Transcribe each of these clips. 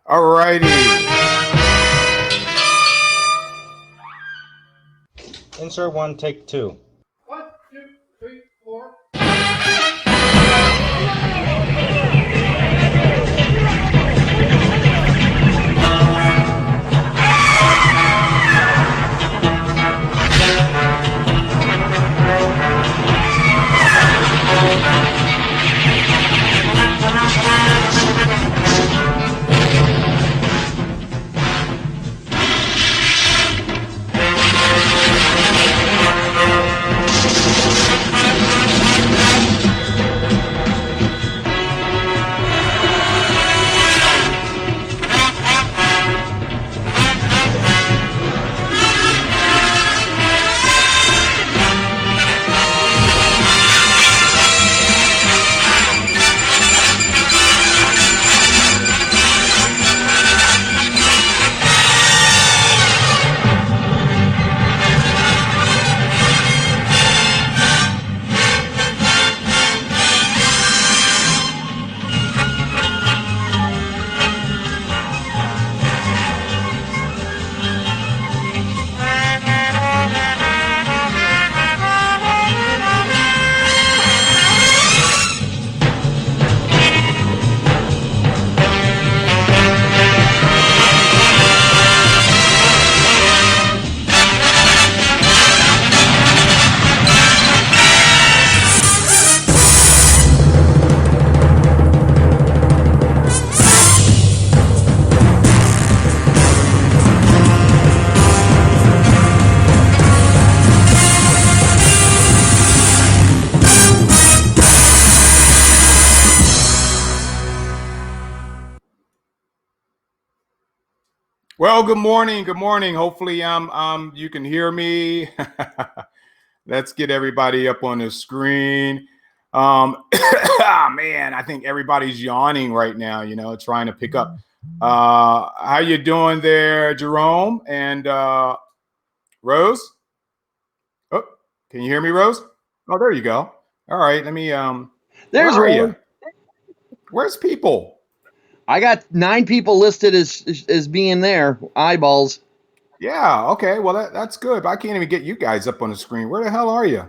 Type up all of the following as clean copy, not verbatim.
All righty. Insert one, take two. 1, 2, 3, 4. Well, good morning. Good morning. Hopefully, you can hear me. Let's get everybody up on the screen. Man, I think everybody's yawning right now, trying to pick up. How you doing there, Jerome and Rose? Oh, can you hear me, Rose? Oh, there you go. All right, let me There's where are Rose. you? Where's people? I got 9 people listed as being there. Eyeballs. Yeah, okay. Well, that's good. But I can't even get you guys up on the screen. Where the hell are you?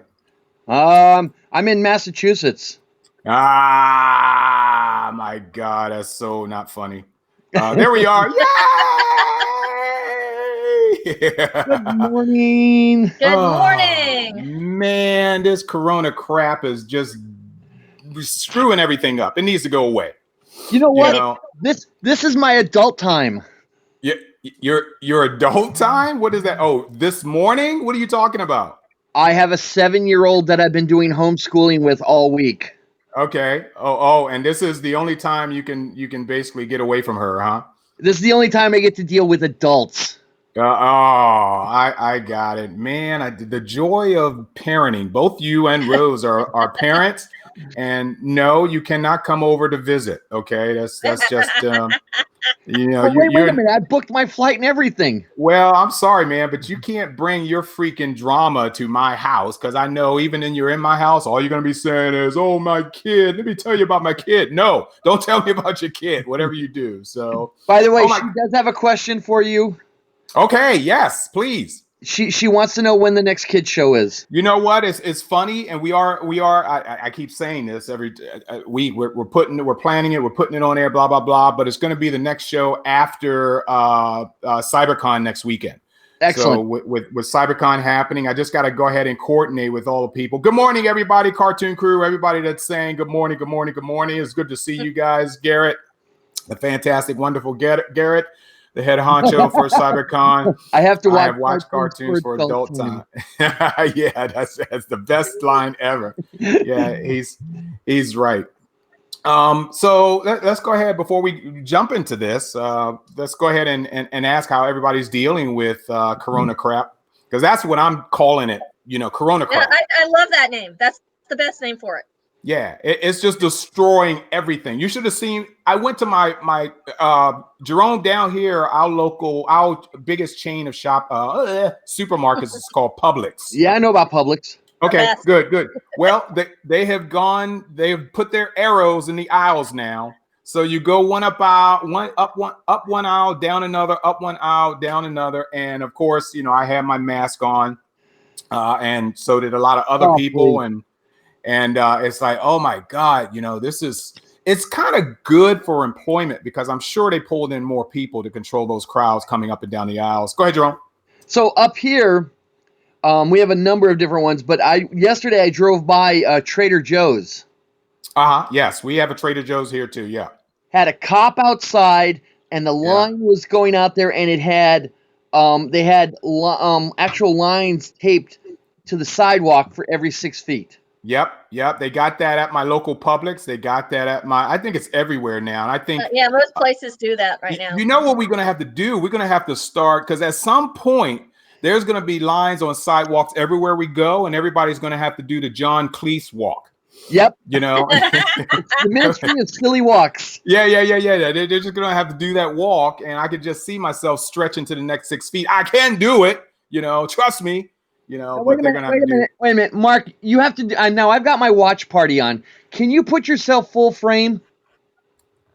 I'm in Massachusetts. Ah, my God, that's so not funny. There we are. Yay! Good morning. Good morning. Man, this Corona crap is just screwing everything up. It needs to go away. You know what? This is my adult time. Your adult time? What is that? Oh, this morning? What are you talking about? I have a 7-year-old that I've been doing homeschooling with all week. Okay. Oh, and this is the only time you can basically get away from her, huh? This is the only time I get to deal with adults. I got it, man. The joy of parenting. Both you and Rose are parents, and no, you cannot come over to visit. Okay, that's just Wait a minute. I booked my flight and everything. Well, I'm sorry, man, but you can't bring your freaking drama to my house, because I know even when you're in my house, all you're gonna be saying is, "Oh, my kid. Let me tell you about my kid." No, don't tell me about your kid. Whatever you do. So, by the way, she does have a question for you. Okay, yes, please. She wants to know when the next kid show is. You know what? It's funny, and we are. I keep saying this every week. We're planning it. We're putting it on air. Blah blah blah. But it's going to be the next show after Cybercon next weekend. Excellent. So with Cybercon happening, I just got to go ahead and coordinate with all the people. Good morning, everybody. Cartoon crew, everybody that's saying good morning, good morning, good morning. It's good to see you guys. Garrett, the fantastic, wonderful Garrett. The head honcho for Cybercon. I have to watch. I have watched cartoons for adult time. Yeah, that's the best line ever. Yeah, he's right. So let's go ahead before we jump into this. Let's go ahead and ask how everybody's dealing with Corona crap, because that's what I'm calling it. Corona crap. Yeah, I love that name. That's the best name for it. Yeah, it's just destroying everything. You should have seen. I went to my Jerome down here. Our biggest chain of supermarkets is called Publix. Yeah, I know about Publix. Okay, good. Well, they've put their arrows in the aisles now. So you go one up one aisle, down another, up one aisle, down another. And of course, I had my mask on, and so did a lot of other people. Please. And it's like, oh my God, it's kind of good for employment, because I'm sure they pulled in more people to control those crowds coming up and down the aisles. Go ahead, Jerome. So up here, we have a number of different ones, but yesterday I drove by Trader Joe's. Yes, we have a Trader Joe's here too. Yeah. Had a cop outside, and the line was going out there, and it had they had actual lines taped to the sidewalk for every 6 feet. Yep. They got that at my local Publix. They got that at I think it's everywhere now. And I think most places do that right now. You know what we're going to have to do? We're going to have to start, because at some point there's going to be lines on sidewalks everywhere we go, and everybody's going to have to do the John Cleese walk. Yep. The Ministry of Silly Walks. Yeah. They're just going to have to do that walk, and I could just see myself stretching to the next 6 feet. I can do it, trust me. Wait a minute, Mark. You have to do. Now I've got my watch party on. Can you put yourself full frame?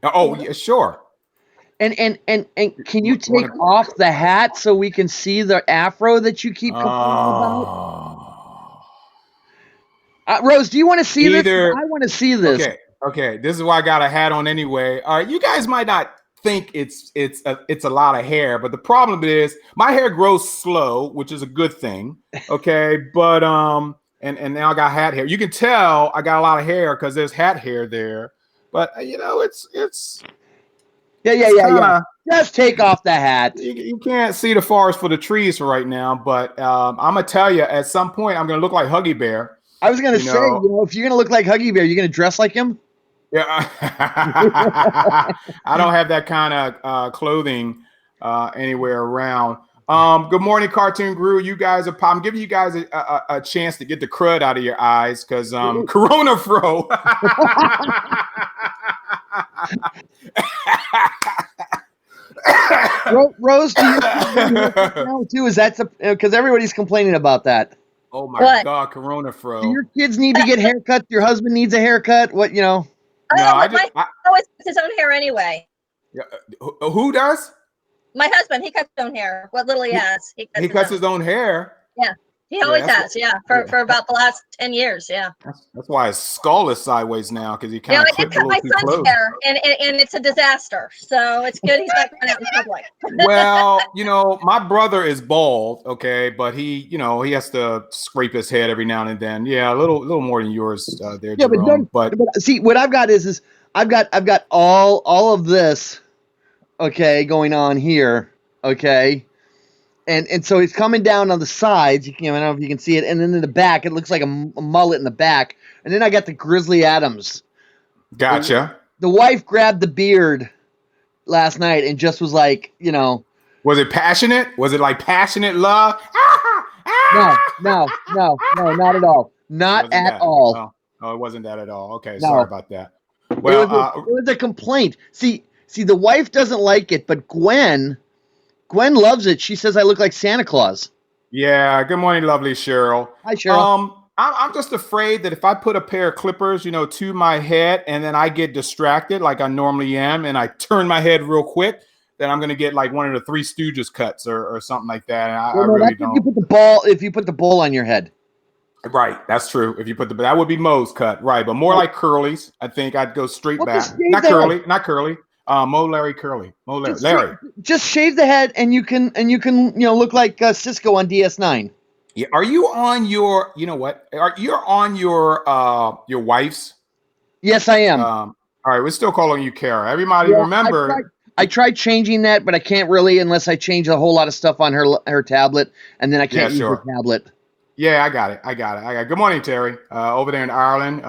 Oh, yeah, sure. And can you take off the hat so we can see the afro that you keep complaining about? Rose, do you want to see this? I want to see this. Okay. This is why I got a hat on anyway. You guys might not think it's a lot of hair, but the problem is my hair grows slow, which is a good thing. Okay, but and now I got hat hair. You can tell I got a lot of hair because there's hat hair there. But it's yeah. Just take off the hat. You can't see the forest for the trees for right now, but I'm gonna tell you, at some point I'm gonna look like Huggy Bear. I was gonna say, if you're gonna look like Huggy Bear, you're gonna dress like him. Yeah, I don't have that kind of clothing anywhere around. Good morning, Cartoon Krew. You guys I'm giving you guys a chance to get the crud out of your eyes, because Corona Fro. Rose, do you too? Is that because everybody's complaining about that? Oh my God, Corona Fro. Do your kids need to get haircuts? Your husband needs a haircut? What? No, I always cuts his own hair anyway. Who does? My husband, he cuts his own hair. What little he has, he cuts his own hair. Yeah, he always has. For about the last 10 years. Yeah. That's why his skull is sideways now, because he kind of clipped a little too close. My son's hair, and it's a disaster. So it's good he's not going out in public. Well, my brother is bald, okay, but he has to scrape his head every now and then. Yeah, a little more than yours there, Jerome. But see, what I've got is I've got all of this, okay, going on here, okay, and so it's coming down on the sides. I don't know if you can see it, and then in the back, it looks like a mullet in the back, and then I got the Grizzly Adams. Gotcha. The wife grabbed the beard last night and just was like, Was it passionate? Was it like passionate love? No, not at all. Not at all. Oh, it wasn't that at all. Okay, no. Sorry about that. Well, it was a complaint. See, the wife doesn't like it, but Gwen loves it. She says I look like Santa Claus. Yeah. Good morning, lovely Cheryl. Hi, Cheryl. I'm just afraid that if I put a pair of clippers, to my head, and then I get distracted like I normally am, and I turn my head real quick, then I'm going to get like one of the Three Stooges cuts or something like that. And I really don't. If you put the bowl on your head. Right, that's true. If you put that would be Mo's cut, right? But more like curlies. I think I'd go straight back. Not curly. Mo Larry Curly. Larry. Just shave the head, and you can look like Cisco on DS9. Yeah. Are you on your? You know what? You're on your wife's? Yes, I am. All right, we're still calling you Kara. Everybody remember. I tried changing that, but I can't really unless I change a whole lot of stuff on her tablet, and then I can't use her tablet. Yeah, I got it. Good morning, Terry. Over there in Ireland.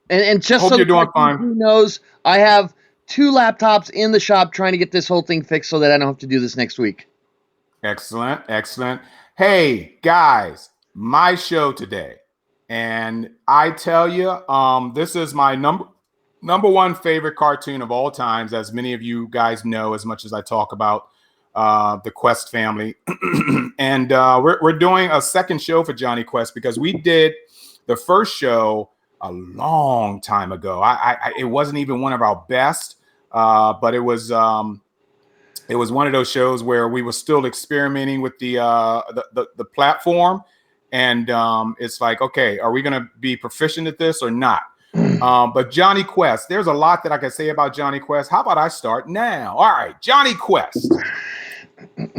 And just Hope so you're the doing Kartoon fine. crew knows, I have 2 laptops in the shop trying to get this whole thing fixed so that I don't have to do this next week. Excellent, excellent. Hey guys, my show today, and I tell you, this is my number one favorite cartoon of all times, as many of you guys know, as much as I talk about the Quest family. And we're doing a second show for Jonny Quest because we did the first show a long time ago. It wasn't even one of our best, but it was one of those shows where we were still experimenting with the platform, and it's like, okay, are we going to be proficient at this or not? But Jonny Quest, there's a lot that I can say about Jonny Quest. How about I start now? All right, Jonny Quest,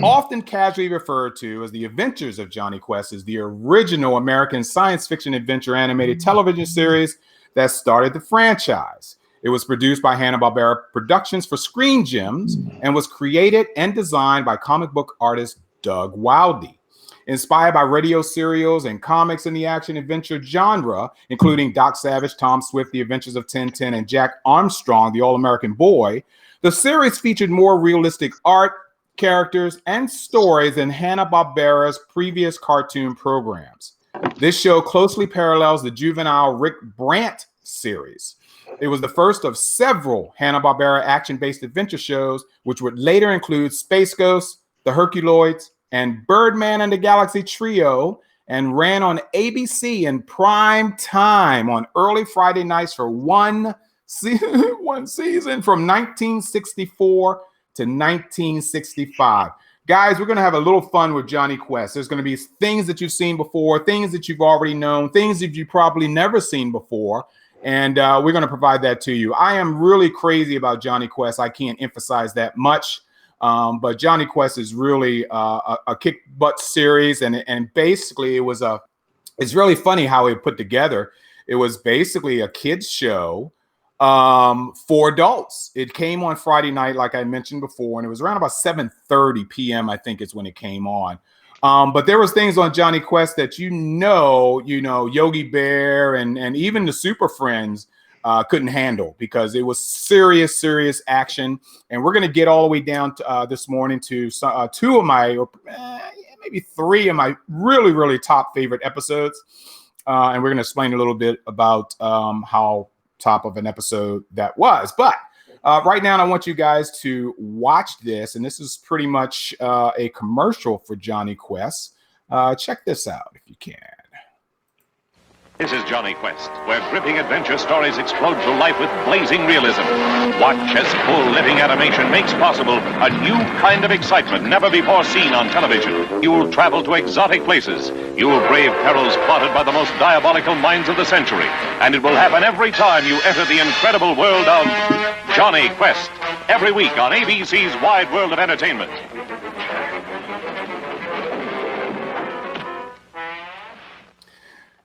often casually referred to as the Adventures of Jonny Quest, is the original American science fiction adventure animated television series that started the franchise. It was produced by Hanna-Barbera Productions for Screen Gems and was created and designed by comic book artist Doug Wildey. Inspired by radio serials and comics in the action-adventure genre, including Doc Savage, Tom Swift, The Adventures of Tintin, and Jack Armstrong, the All-American Boy, the series featured more realistic art, characters, and stories than Hanna-Barbera's previous cartoon programs. This show closely parallels the juvenile Rick Brant series. It was the first of several Hanna-Barbera action-based adventure shows, which would later include Space Ghost, The Herculoids, and Birdman and the Galaxy Trio, and ran on ABC in prime time on early Friday nights for one season from 1964 to 1965. Guys, we're going to have a little fun with Jonny Quest. There's going to be things that you've seen before, things that you've already known, things that you've probably never seen before. And we're going to provide that to you. I am really crazy about Jonny Quest. I can't emphasize that much. But Jonny Quest is really a kick butt series. And basically it's really funny how it put together. It was basically a kid's show for adults. It came on Friday night, like I mentioned before, and it was around about 7:30 p.m. I think is when it came on. But there was things on Jonny Quest that Yogi Bear and even the Super Friends couldn't handle, because it was serious action. And we're going to get all the way down to, this morning to 2 of my, or maybe 3 of my really top favorite episodes. And we're going to explain a little bit about how top of an episode that was. But right now, I want you guys to watch this, and this is pretty much a commercial for Jonny Quest. Check this out if you can. This is Jonny Quest, where gripping adventure stories explode to life with blazing realism. Watch as full living animation makes possible a new kind of excitement never before seen on television. You'll travel to exotic places. You'll brave perils plotted by the most diabolical minds of the century. And it will happen every time you enter the incredible world of Jonny Quest. Every week on ABC's Wide World of Entertainment.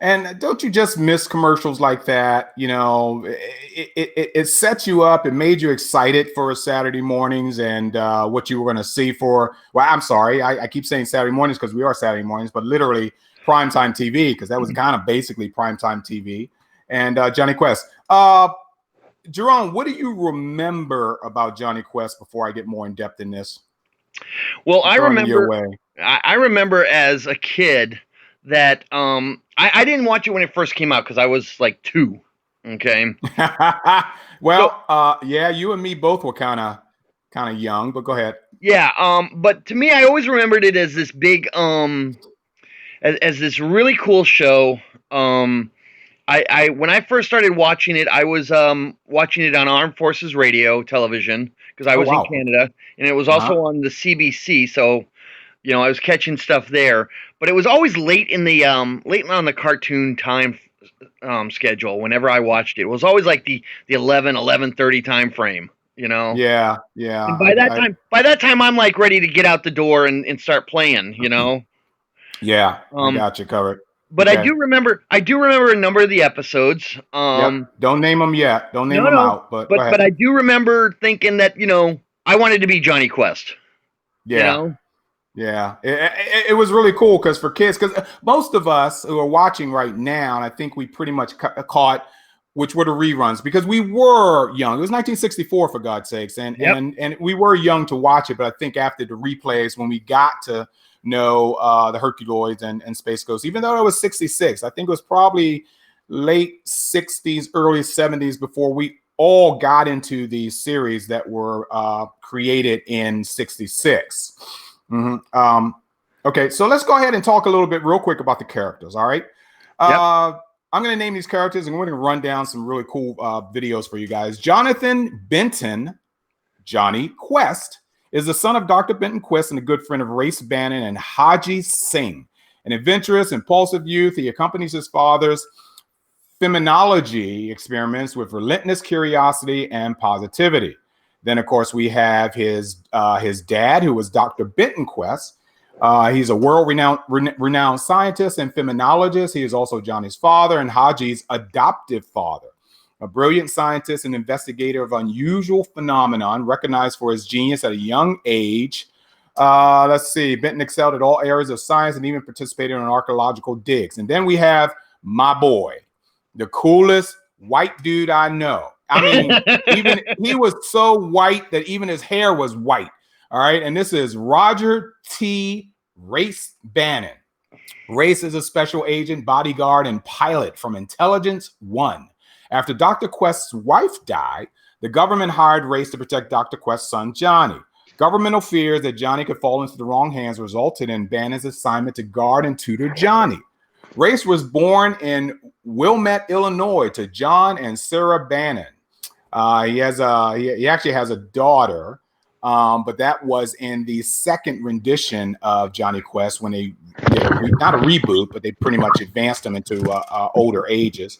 And don't you just miss commercials like that? It sets you up. It made you excited for Saturday mornings and what you were going to see for, well, I'm sorry. I keep saying Saturday mornings because we are Saturday mornings, but literally primetime TV, because that was kind of basically primetime TV. And Jonny Quest. Jerome, what do you remember about Jonny Quest before I get more in depth in this? Well, I remember as a kid that I didn't watch it when it first came out because I was like 2. Okay. Well, yeah, you and me both were kind of young, but go ahead. Yeah. But to me, I always remembered it as this big as this really cool show. I when I first started watching it, I was watching it on Armed Forces Radio television because I was in Canada, and it was also on the CBC. So, I was catching stuff there, but it was always late on the cartoon time schedule. Whenever I watched it, it was always like the 11:30 time frame. Yeah. And by that time, I'm like ready to get out the door and start playing. Yeah, I got you covered. But okay. I do remember a number of the episodes. Yep. Don't name them yet. Don't name them out. But I do remember thinking that I wanted to be Jonny Quest. Yeah. Yeah, it was really cool because for kids, because most of us who are watching right now, and I think we pretty much caught which were the reruns, because we were young. It was 1964, for God's sakes, and we were young to watch it. But I think after the replays, when we got to know the Herculoids and Space Ghost, even though it was 66, I think it was probably late 60s, early 70s before we all got into these series that were created in 66. Okay, so let's go ahead and talk a little bit real quick about the characters, all right? I'm going to name these characters, and we're going to run down some really cool videos for you guys. Jonathan Benton, Jonny Quest, is the son of Dr. Benton Quest and a good friend of Race Bannon and Haji Singh. An adventurous, impulsive youth, he accompanies his father's feminology experiments with relentless curiosity and positivity. Then, of course, we have his dad, who was Dr. Benton Quest. He's a world-renowned scientist and feminologist. He is also Johnny's father and Haji's adoptive father, a brilliant scientist and investigator of unusual phenomenon, recognized for his genius at a young age. Let's see. Benton excelled at all areas of science and even participated in archaeological digs. And then we have my boy, the coolest white dude I know. I mean, even he was so white that even his hair was white. All right. And this is Roger T. Race Bannon. Race is a special agent, bodyguard, and pilot from Intelligence One. After Dr. Quest's wife died, the government hired Race to protect Dr. Quest's son, Johnny. Governmental fears that Johnny could fall into the wrong hands resulted in Bannon's assignment to guard and tutor Johnny. Race was born in Wilmette, Illinois, to John and Sarah Bannon. He actually has a daughter, but that was in the second rendition of Jonny Quest when they did not a reboot, but they pretty much advanced him into older ages.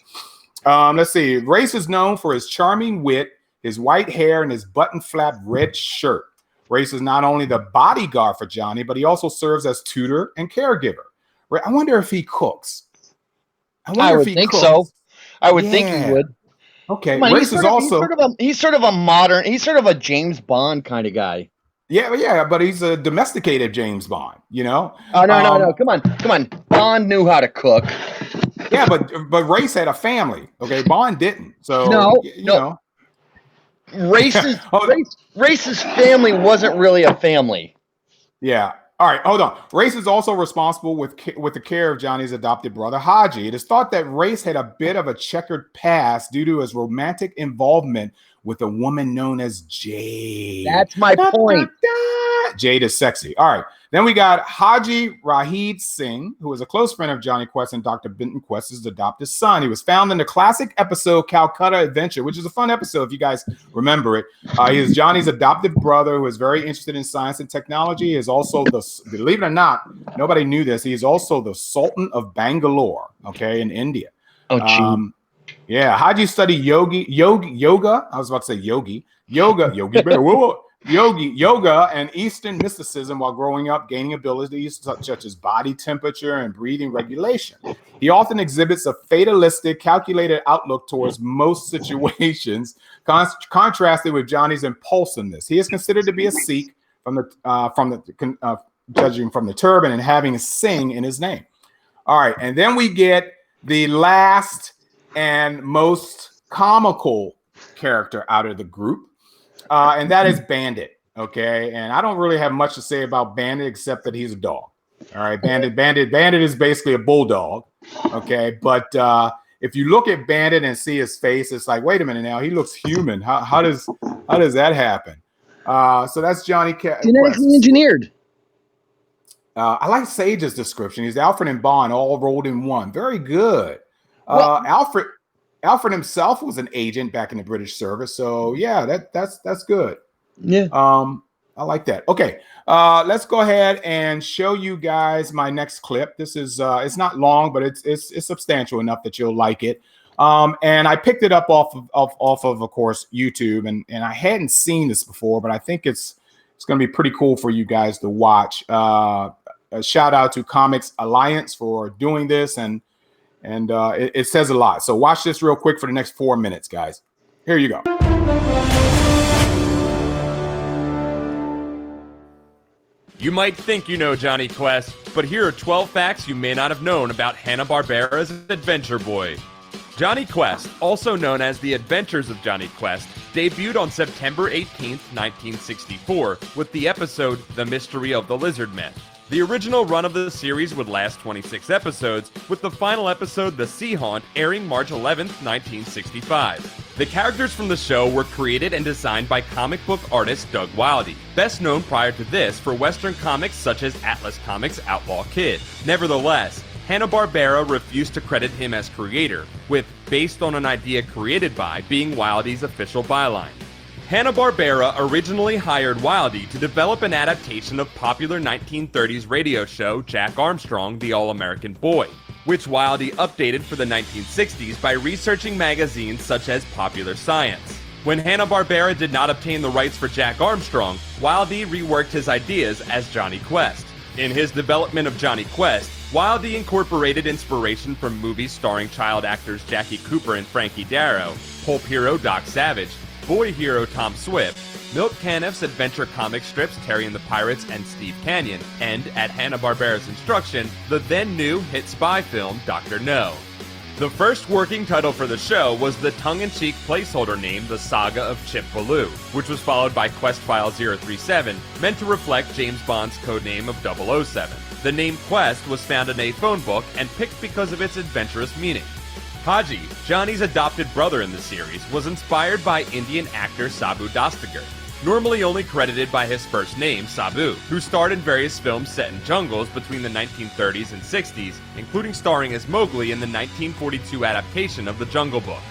Let's see. Race is known for his charming wit, his white hair, and his button-flap red shirt. Race is not only the bodyguard for Johnny, but he also serves as tutor and caregiver. I wonder if he cooks. I would think so. I would think he would. Okay. On, Race is also he's sort of a modern, he's sort of a James Bond kind of guy. Yeah, but he's a domesticated James Bond, you know? Oh no. Come on. Bond knew how to cook. Yeah, but Race had a family. Okay, Bond didn't. So you know. Race's family wasn't really a family. Yeah. All right, hold on. Race is also responsible with the care of Johnny's adopted brother, Haji. It is thought that Race had a bit of a checkered past due to his romantic involvement with a woman known as Jade. That's my point. Jade is sexy. All right. Then we got Haji Rahid Singh, who is a close friend of Jonny Quest and Dr. Benton Quest's adopted son. He was found in the classic episode Calcutta Adventure, which is a fun episode if you guys remember it. He is Johnny's adopted brother who is very interested in science and technology. He is also believe it or not, nobody knew this. He is also the Sultan of Bangalore, okay, in India. Oh, gee. Yeah, Haji studied yoga. I was about to say yogi, yoga, and Eastern mysticism while growing up, gaining abilities such as body temperature and breathing regulation. He often exhibits a fatalistic, calculated outlook towards most situations, contrasted with Johnny's impulsiveness. He is considered to be a Sikh judging from the turban and having Singh in his name. All right, and then we get the last and most comical character out of the group, and that is Bandit. Okay, and I don't really have much to say about Bandit except that he's a dog. All right, Bandit is basically a bulldog. Okay, but if you look at Bandit and see his face, it's like, wait a minute now, he looks human. How does that happen? So that's Jonny Quest. Genetically engineered. I like Sage's description. He's Alfred and Bond all rolled in one. Very good. Alfred himself was an agent back in the British service, so yeah, that's good. Yeah. I like that. Okay, let's go ahead and show you guys my next clip. This is it's not long, but it's substantial enough that you'll like it. And I picked it up off of course YouTube, and I hadn't seen this before, but I think it's going to be pretty cool for you guys to watch. A shout out to Comics Alliance for doing this, and it says a lot. So watch this real quick for the next 4 minutes, guys. Here you go. You might think you know Jonny Quest, but here are 12 facts you may not have known about Hanna-Barbera's Adventure Boy. Jonny Quest, also known as The Adventures of Jonny Quest, debuted on September 18, 1964, with the episode The Mystery of the Lizard Men. The original run of the series would last 26 episodes, with the final episode, The Sea Haunt, airing March 11, 1965. The characters from the show were created and designed by comic book artist Doug Wildey, best known prior to this for Western comics such as Atlas Comics' Outlaw Kid. Nevertheless, Hanna-Barbera refused to credit him as creator, with "based on an idea created by" being Wildey's official byline. Hanna-Barbera originally hired Wildey to develop an adaptation of popular 1930s radio show Jack Armstrong, the All-American Boy, which Wildey updated for the 1960s by researching magazines such as Popular Science. When Hanna-Barbera did not obtain the rights for Jack Armstrong, Wildey reworked his ideas as Jonny Quest. In his development of Jonny Quest, Wildey incorporated inspiration from movies starring child actors Jackie Cooper and Frankie Darro, pulp hero Doc Savage, boy hero Tom Swift, Milt Caniff's adventure comic strips Terry and the Pirates and Steve Canyon, and, at Hanna-Barbera's instruction, the then-new hit spy film Dr. No. The first working title for the show was the tongue-in-cheek placeholder name The Saga of Chip Ballou, which was followed by Quest File 037, meant to reflect James Bond's codename of 007. The name Quest was found in a phone book and picked because of its adventurous meaning. Haji, Johnny's adopted brother in the series, was inspired by Indian actor Sabu Dastagar, normally only credited by his first name, Sabu, who starred in various films set in jungles between the 1930s and 60s, including starring as Mowgli in the 1942 adaptation of The Jungle Book.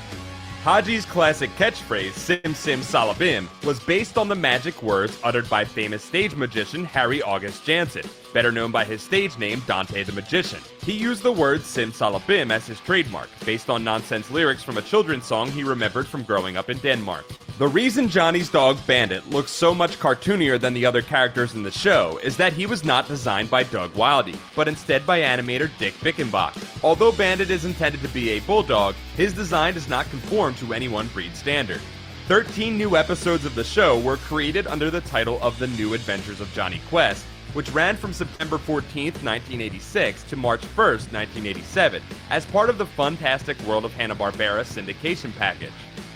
Haji's classic catchphrase, Sim Sim Salabim, was based on the magic words uttered by famous stage magician Harry August Jansen, better known by his stage name Dante the Magician. He used the word Sim Salabim as his trademark, based on nonsense lyrics from a children's song he remembered from growing up in Denmark. The reason Johnny's dog Bandit looks so much cartoonier than the other characters in the show is that he was not designed by Doug Wildey, but instead by animator Dick Bickenbach. Although Bandit is intended to be a bulldog, his design does not conform to any one breed standard. 13 new episodes of the show were created under the title of The New Adventures of Jonny Quest, which ran from September 14, 1986 to March 1, 1987, as part of the Funtastic World of Hanna-Barbera syndication package.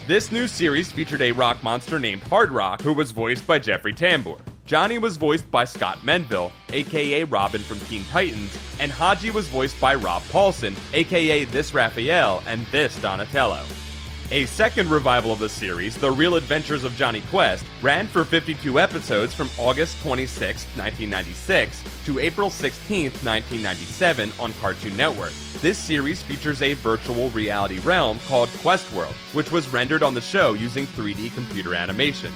This new series featured a rock monster named Hard Rock, who was voiced by Jeffrey Tambor. Johnny was voiced by Scott Menville, aka Robin from Teen Titans, and Haji was voiced by Rob Paulson, aka This Raphael and This Donatello. A second revival of the series, The Real Adventures of Jonny Quest, ran for 52 episodes from August 26, 1996 to April 16, 1997 on Cartoon Network. This series features a virtual reality realm called Quest World, which was rendered on the show using 3D computer animation.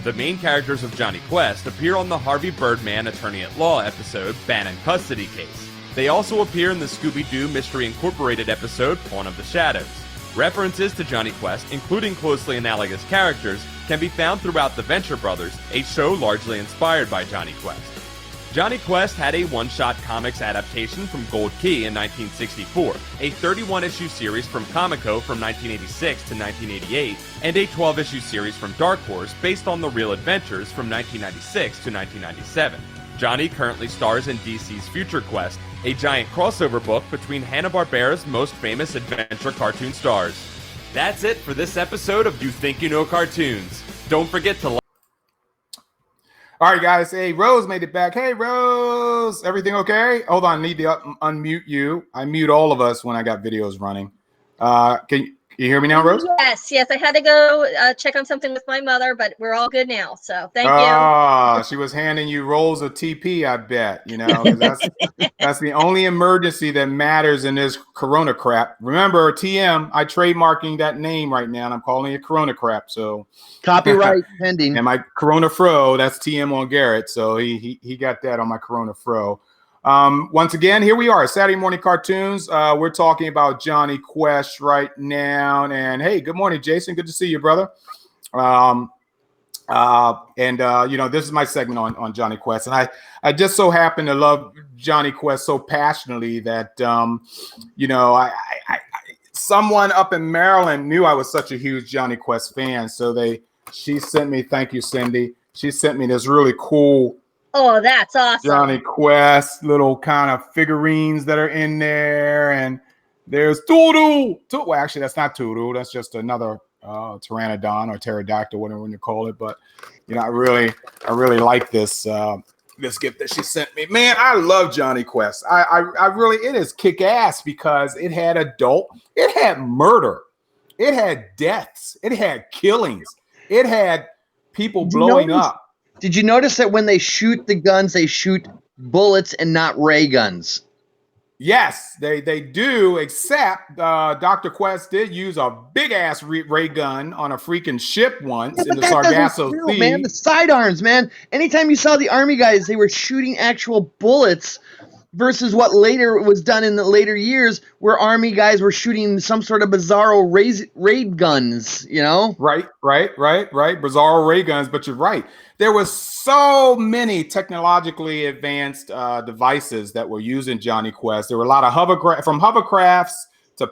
The main characters of Jonny Quest appear on the Harvey Birdman Attorney-at-Law episode Bannon Custody Case. They also appear in the Scooby-Doo Mystery Incorporated episode Pawn of the Shadows. References to Jonny Quest, including closely analogous characters, can be found throughout The Venture Brothers, a show largely inspired by Jonny Quest. Jonny Quest had a one-shot comics adaptation from Gold Key in 1964, a 31-issue series from Comico from 1986 to 1988, and a 12-issue series from Dark Horse based on The Real Adventures from 1996 to 1997. Johnny currently stars in DC's Future Quest, a giant crossover book between Hanna-Barbera's most famous adventure cartoon stars. That's it for this episode of You Think You Know Cartoons. Don't forget to like. All right, guys. Hey, Rose made it back. Hey, Rose. Everything okay? Hold on. I need to unmute you. I mute all of us when I got videos running. Can you hear me now, Rose? Yes. I had to go check on something with my mother, but we're all good now. So thank you. She was handing you rolls of TP, I bet. You know, 'cause that's the only emergency that matters in this Corona crap. Remember, TM, I trademarking that name right now, and I'm calling it Corona crap. So copyright pending. And my Corona Fro, that's TM on Garrett. So he got that on my Corona Fro. Once again, here we are, Saturday Morning Cartoons. We're talking about Jonny Quest right now. And hey, good morning, Jason. Good to see you, brother. You know, this is my segment on Jonny Quest. And I just so happen to love Jonny Quest so passionately that, you know, someone up in Maryland knew I was such a huge Jonny Quest fan. So she sent me, thank you, Cindy. She sent me this really cool, oh, that's awesome, Jonny Quest little kind of figurines that are in there, and There's Toodoo. Well, actually, that's not Toodoo. That's just another pteranodon or pterodactyl, whatever you call it. But I really like this this gift that she sent me. Man, I love Jonny Quest. I really, it is kick ass because it had it had murder, it had deaths, it had killings, it had people blowing up. Did you notice that when they shoot the guns, they shoot bullets and not ray guns? Yes, they do, except Dr. Quest did use a big-ass ray gun on a freaking ship once in the Sargasso Sea. Man, the sidearms, man. Anytime you saw the Army guys, they were shooting actual bullets versus what later was done in the later years where Army guys were shooting some sort of bizarro raid guns, Right. Bizarro ray guns, but you're right. There was so many technologically advanced devices that were used in Jonny Quest. There were a lot of from hovercrafts to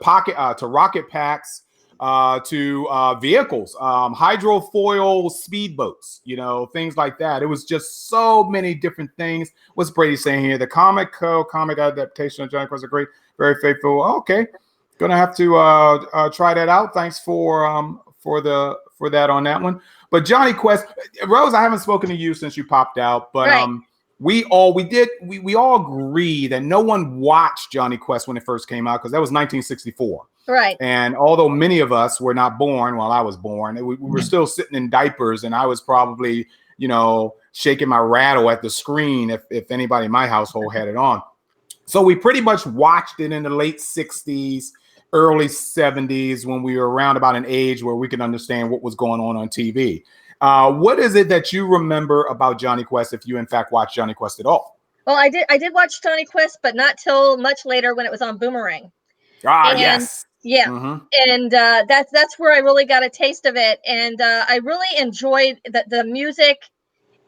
rocket packs to vehicles, hydrofoil speedboats, things like that. It was just so many different things. What's Brady saying here? The comic adaptation of Jonny Quest are great, very faithful. Okay, gonna have to try that out. Thanks for that on that one. But Jonny Quest, Rose, I haven't spoken to you since you popped out, but right. We all agree that no one watched Jonny Quest when it first came out because that was 1964. Right. And although many of us were not born while I was born, we were still sitting in diapers, and I was probably, shaking my rattle at the screen if anybody in my household had it on. So we pretty much watched it in the late 60s, early 70s, when we were around about an age where we could understand what was going on TV. What is it that you remember about Jonny Quest, if you in fact watched Jonny Quest at all? Well, I did watch Jonny Quest, but not till much later when it was on Boomerang. Yes. Yeah. Mm-hmm. And that's where I really got a taste of it. And I really enjoyed the music.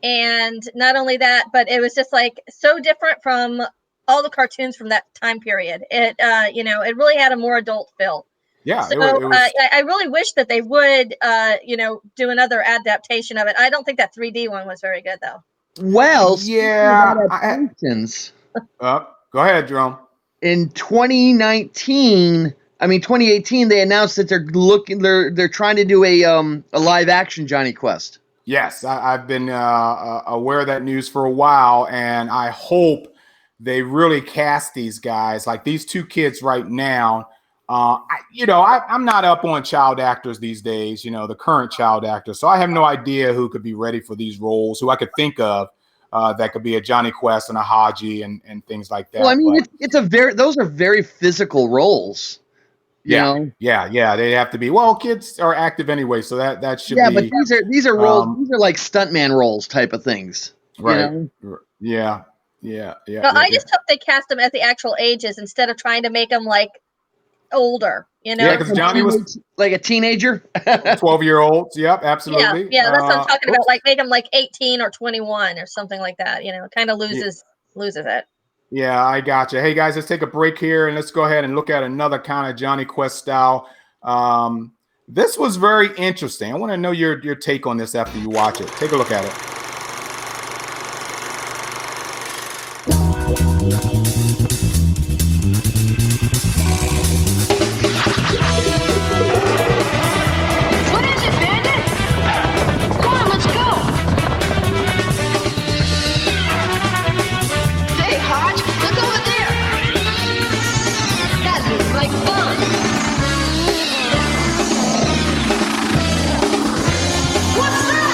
And not only that, but it was just like so different from all the cartoons from that time period. It it really had a more adult feel. Yeah. So I really wish that they would do another adaptation of it. I don't think that 3D one was very good though. Well, yeah. Go ahead, Jerome. In 2018, they announced that they're trying to do a live action Jonny Quest. Yes, I've been aware of that news for a while, and I hope they really cast these guys, like these two kids right now. I'm not up on child actors these days, the current child actors. So I have no idea who could be ready for these roles, who I could think of that could be a Jonny Quest and a Haji and things like that. Well, those are very physical roles. Yeah, they have to be. Well, kids are active anyway, so that should be. Yeah, but these are roles. These are like stuntman roles type of things, right? Yeah. Well, I just hope they cast them at the actual ages instead of trying to make them like older. Yeah, because Jonny was like a teenager, 12-year-olds. Yep, absolutely. Yeah, that's what I'm talking about. Like make them like 18 or 21 or something like that. Kind of loses it. Yeah, I gotcha. Hey guys, let's take a break here and let's go ahead and look at another kind of Jonny Quest style. This was very interesting. I want to know your take on this after you watch it. Take a look at it. What is it, Bandit? Come on, let's go. Hey, Hodge, look over there. That looks like fun. What's that?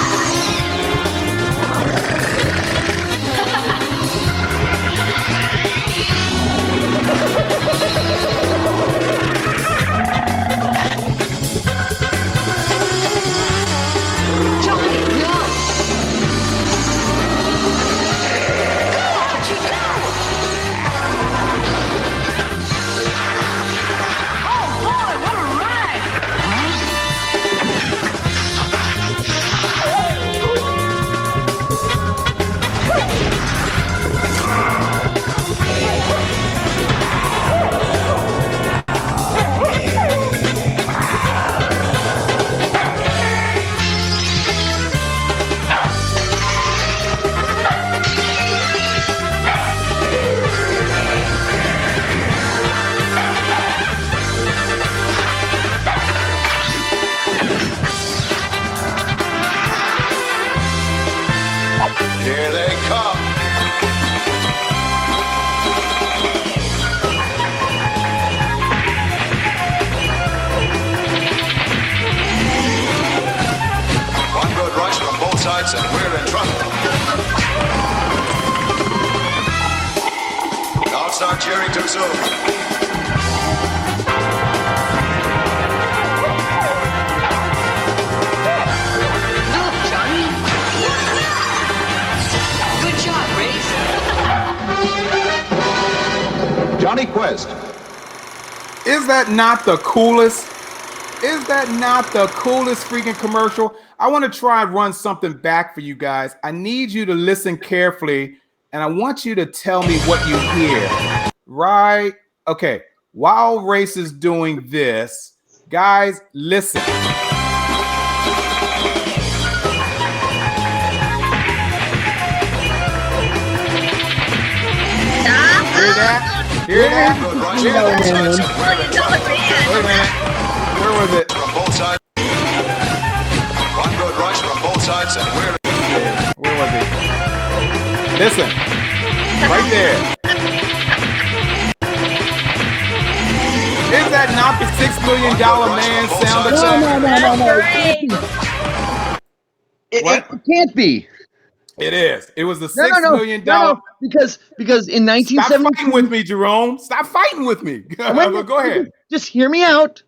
sides and we're in trouble. Now start cheering too soon. Jonny Quest. Is that not the coolest? Is that not the coolest freaking commercial? I want to try and run something back for you guys. I need you to listen carefully, and I want you to tell me what you hear. Right? Okay. While Race is doing this, guys, listen. Hear that? Hear that? Hear that? Wait a minute. Where was it? From both sides. One good rush from both sides and we're... Where was it? Listen. Right there. Is that not the $6 million man sound effect? No. It can't be. It is. It was the $6 million. Because in 1972. Stop fighting with me, Jerome. Stop fighting with me. Go ahead. Just hear me out.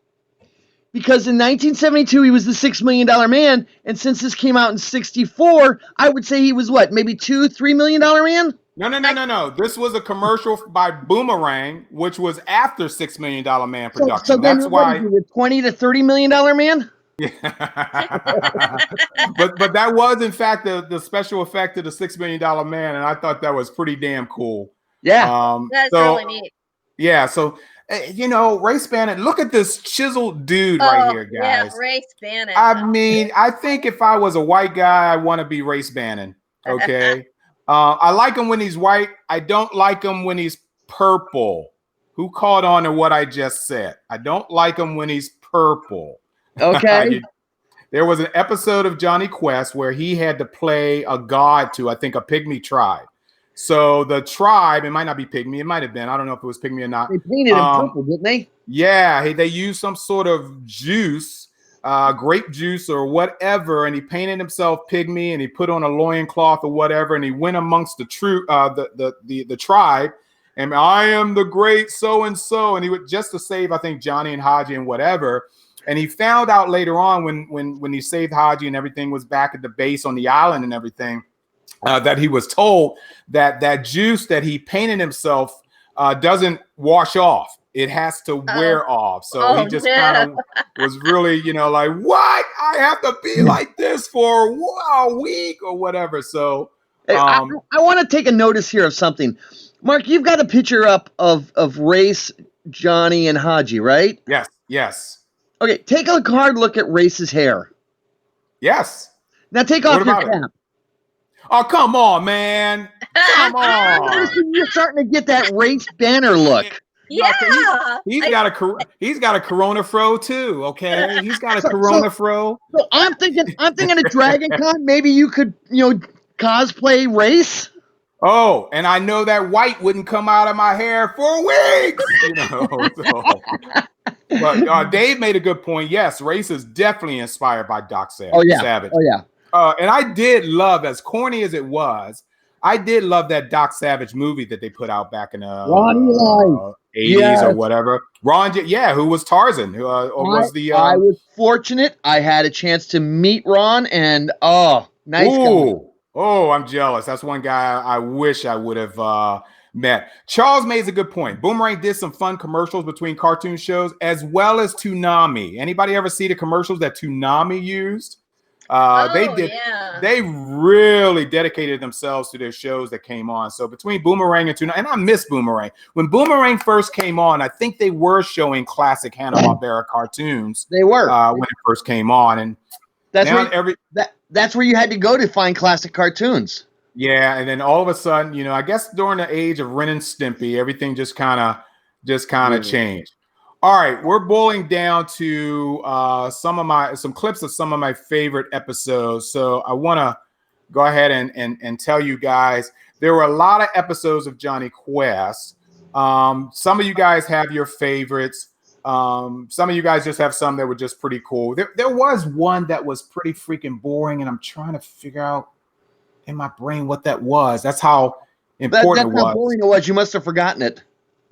Because in 1972 he was the $6 million man, and since this came out in '64, I would say he was what, maybe $2-3 million man? No. This was a commercial by Boomerang, which was after $6 Million Man production. So then that's why the $20 to $30 million man. Yeah. but that was in fact the special effect of the $6 Million Man, and I thought that was pretty damn cool. Yeah, that's really neat. Yeah, so Race Bandit, look at this chiseled dude right here, guys. Yeah, Race Bandit. I mean, I think if I was a white guy, I want to be Race Bandit. Okay. I like him when he's white. I don't like him when he's purple. Who caught on to what I just said? I don't like him when he's purple. Okay. There was an episode of Jonny Quest where he had to play a god to, I think, a pygmy tribe. So the tribe, it might not be pygmy, it might have been. I don't know if it was pygmy or not. They painted him purple, didn't they? Yeah, they used some sort of juice, grape juice or whatever, and he painted himself pygmy, and he put on a loincloth or whatever, and he went amongst the tribe, and I am the great so and so, and he would just to save, I think, Johnny and Haji and whatever. And he found out later on when he saved Haji and everything was back at the base on the island and everything, that he was told that juice that he painted himself doesn't wash off. It has to wear off. So he just kind of was really, like, what? I have to be like this for a week or whatever. So I want to take a notice here of something. Mark, you've got a picture up of Race, Johnny, and Haji, right? Yes. Okay, take a hard look at Race's hair. Yes. Now take off your cap. Oh, come on, man. Come on. You're starting to get that Race banner look. Yeah. He's got a Corona fro too, okay? He's got a Corona fro. So I'm thinking at DragonCon, maybe you could, cosplay Race. Oh, and I know that white wouldn't come out of my hair for weeks, But Dave made a good point. Yes, Race is definitely inspired by Doc Savage. Oh yeah. And I did love, as corny as it was, I did love that Doc Savage movie that they put out back in the 80s or whatever. Who was Tarzan? I was fortunate. I had a chance to meet Ron, and nice guy. Oh, I'm jealous. That's one guy I wish I would have met. Charles made a good point. Boomerang did some fun commercials between cartoon shows as well as Toonami. Anybody ever see the commercials that Toonami used? They really dedicated themselves to their shows that came on. So between Boomerang and Toonami, and I miss Boomerang. When Boomerang first came on, I think they were showing classic Hanna-Barbera cartoons. They were when it first came on, and that's where you had to go to find classic cartoons. Yeah, and then all of a sudden, I guess during the age of Ren and Stimpy, everything just kind of changed. All right, we're boiling down to some clips of some of my favorite episodes. So I want to go ahead and tell you guys there were a lot of episodes of Jonny Quest. Some of you guys have your favorites. Some of you guys just have some that were just pretty cool. There was one that was pretty freaking boring, and I'm trying to figure out in my brain what that was. That's how That's important it how was. boring it was. You must have forgotten it.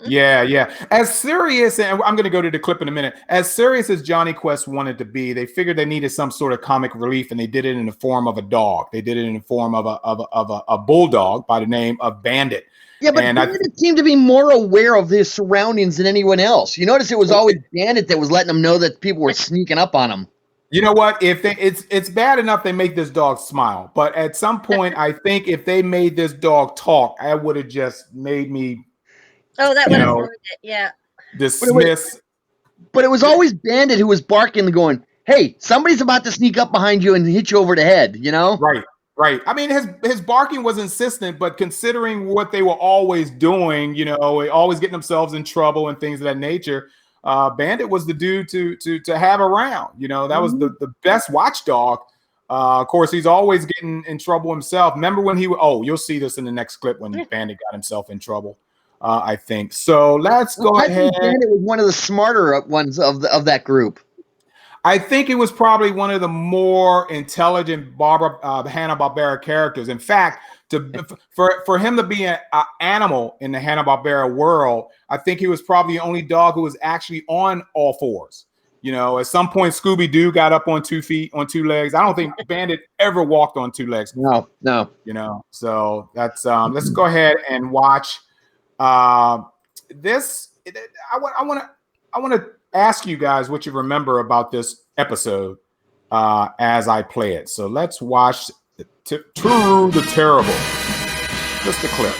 Yeah. As serious, and I'm going to go to the clip in a minute. As serious as Jonny Quest wanted to be, they figured they needed some sort of comic relief, and they did it in the form of a dog. They did it in the form of a bulldog by the name of Bandit. Yeah, but Bandit seemed to be more aware of his surroundings than anyone else. You notice it was always Bandit that was letting them know that people were sneaking up on him. You know what? It's bad enough they make this dog smile, but at some point, I think if they made this dog talk, I would have just made me. Oh, that would have ruined it. Yeah. Dismiss. But it was always Bandit who was barking and going, "Hey, somebody's about to sneak up behind you and hit you over the head." You know? Right. I mean, his barking was insistent, but considering what they were always doing, always getting themselves in trouble and things of that nature, Bandit was the dude to have around. That was the best watchdog. Of course, he's always getting in trouble himself. Remember when you'll see this in the next clip when Bandit got himself in trouble. I think so. Let's go ahead. Bandit was one of the smarter ones of that group. I think it was probably one of the more intelligent Hanna-Barbera characters. In fact, for him to be an animal in the Hanna-Barbera world, I think he was probably the only dog who was actually on all fours. At some point, Scooby-Doo got up on 2 feet, on 2 legs. I don't think Bandit ever walked on 2 legs. No. So that's let's go ahead and watch this. I want to ask you guys what you remember about this episode as I play it. So let's watch True the Terrible. Just a clip.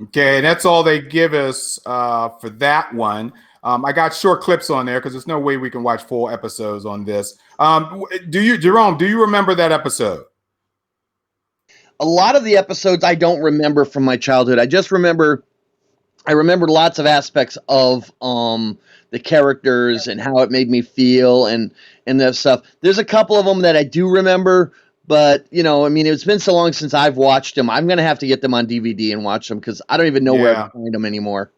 Okay, that's all they give us for that one. I got short clips on there because there's no way we can watch full episodes on this. Jerome, do you remember that episode? A lot of the episodes I don't remember from my childhood. I remembered lots of aspects of the characters and how it made me feel and that stuff. There's a couple of them that I do remember, but it's been so long since I've watched them. I'm gonna have to get them on DVD and watch them because I don't even know where to find them anymore.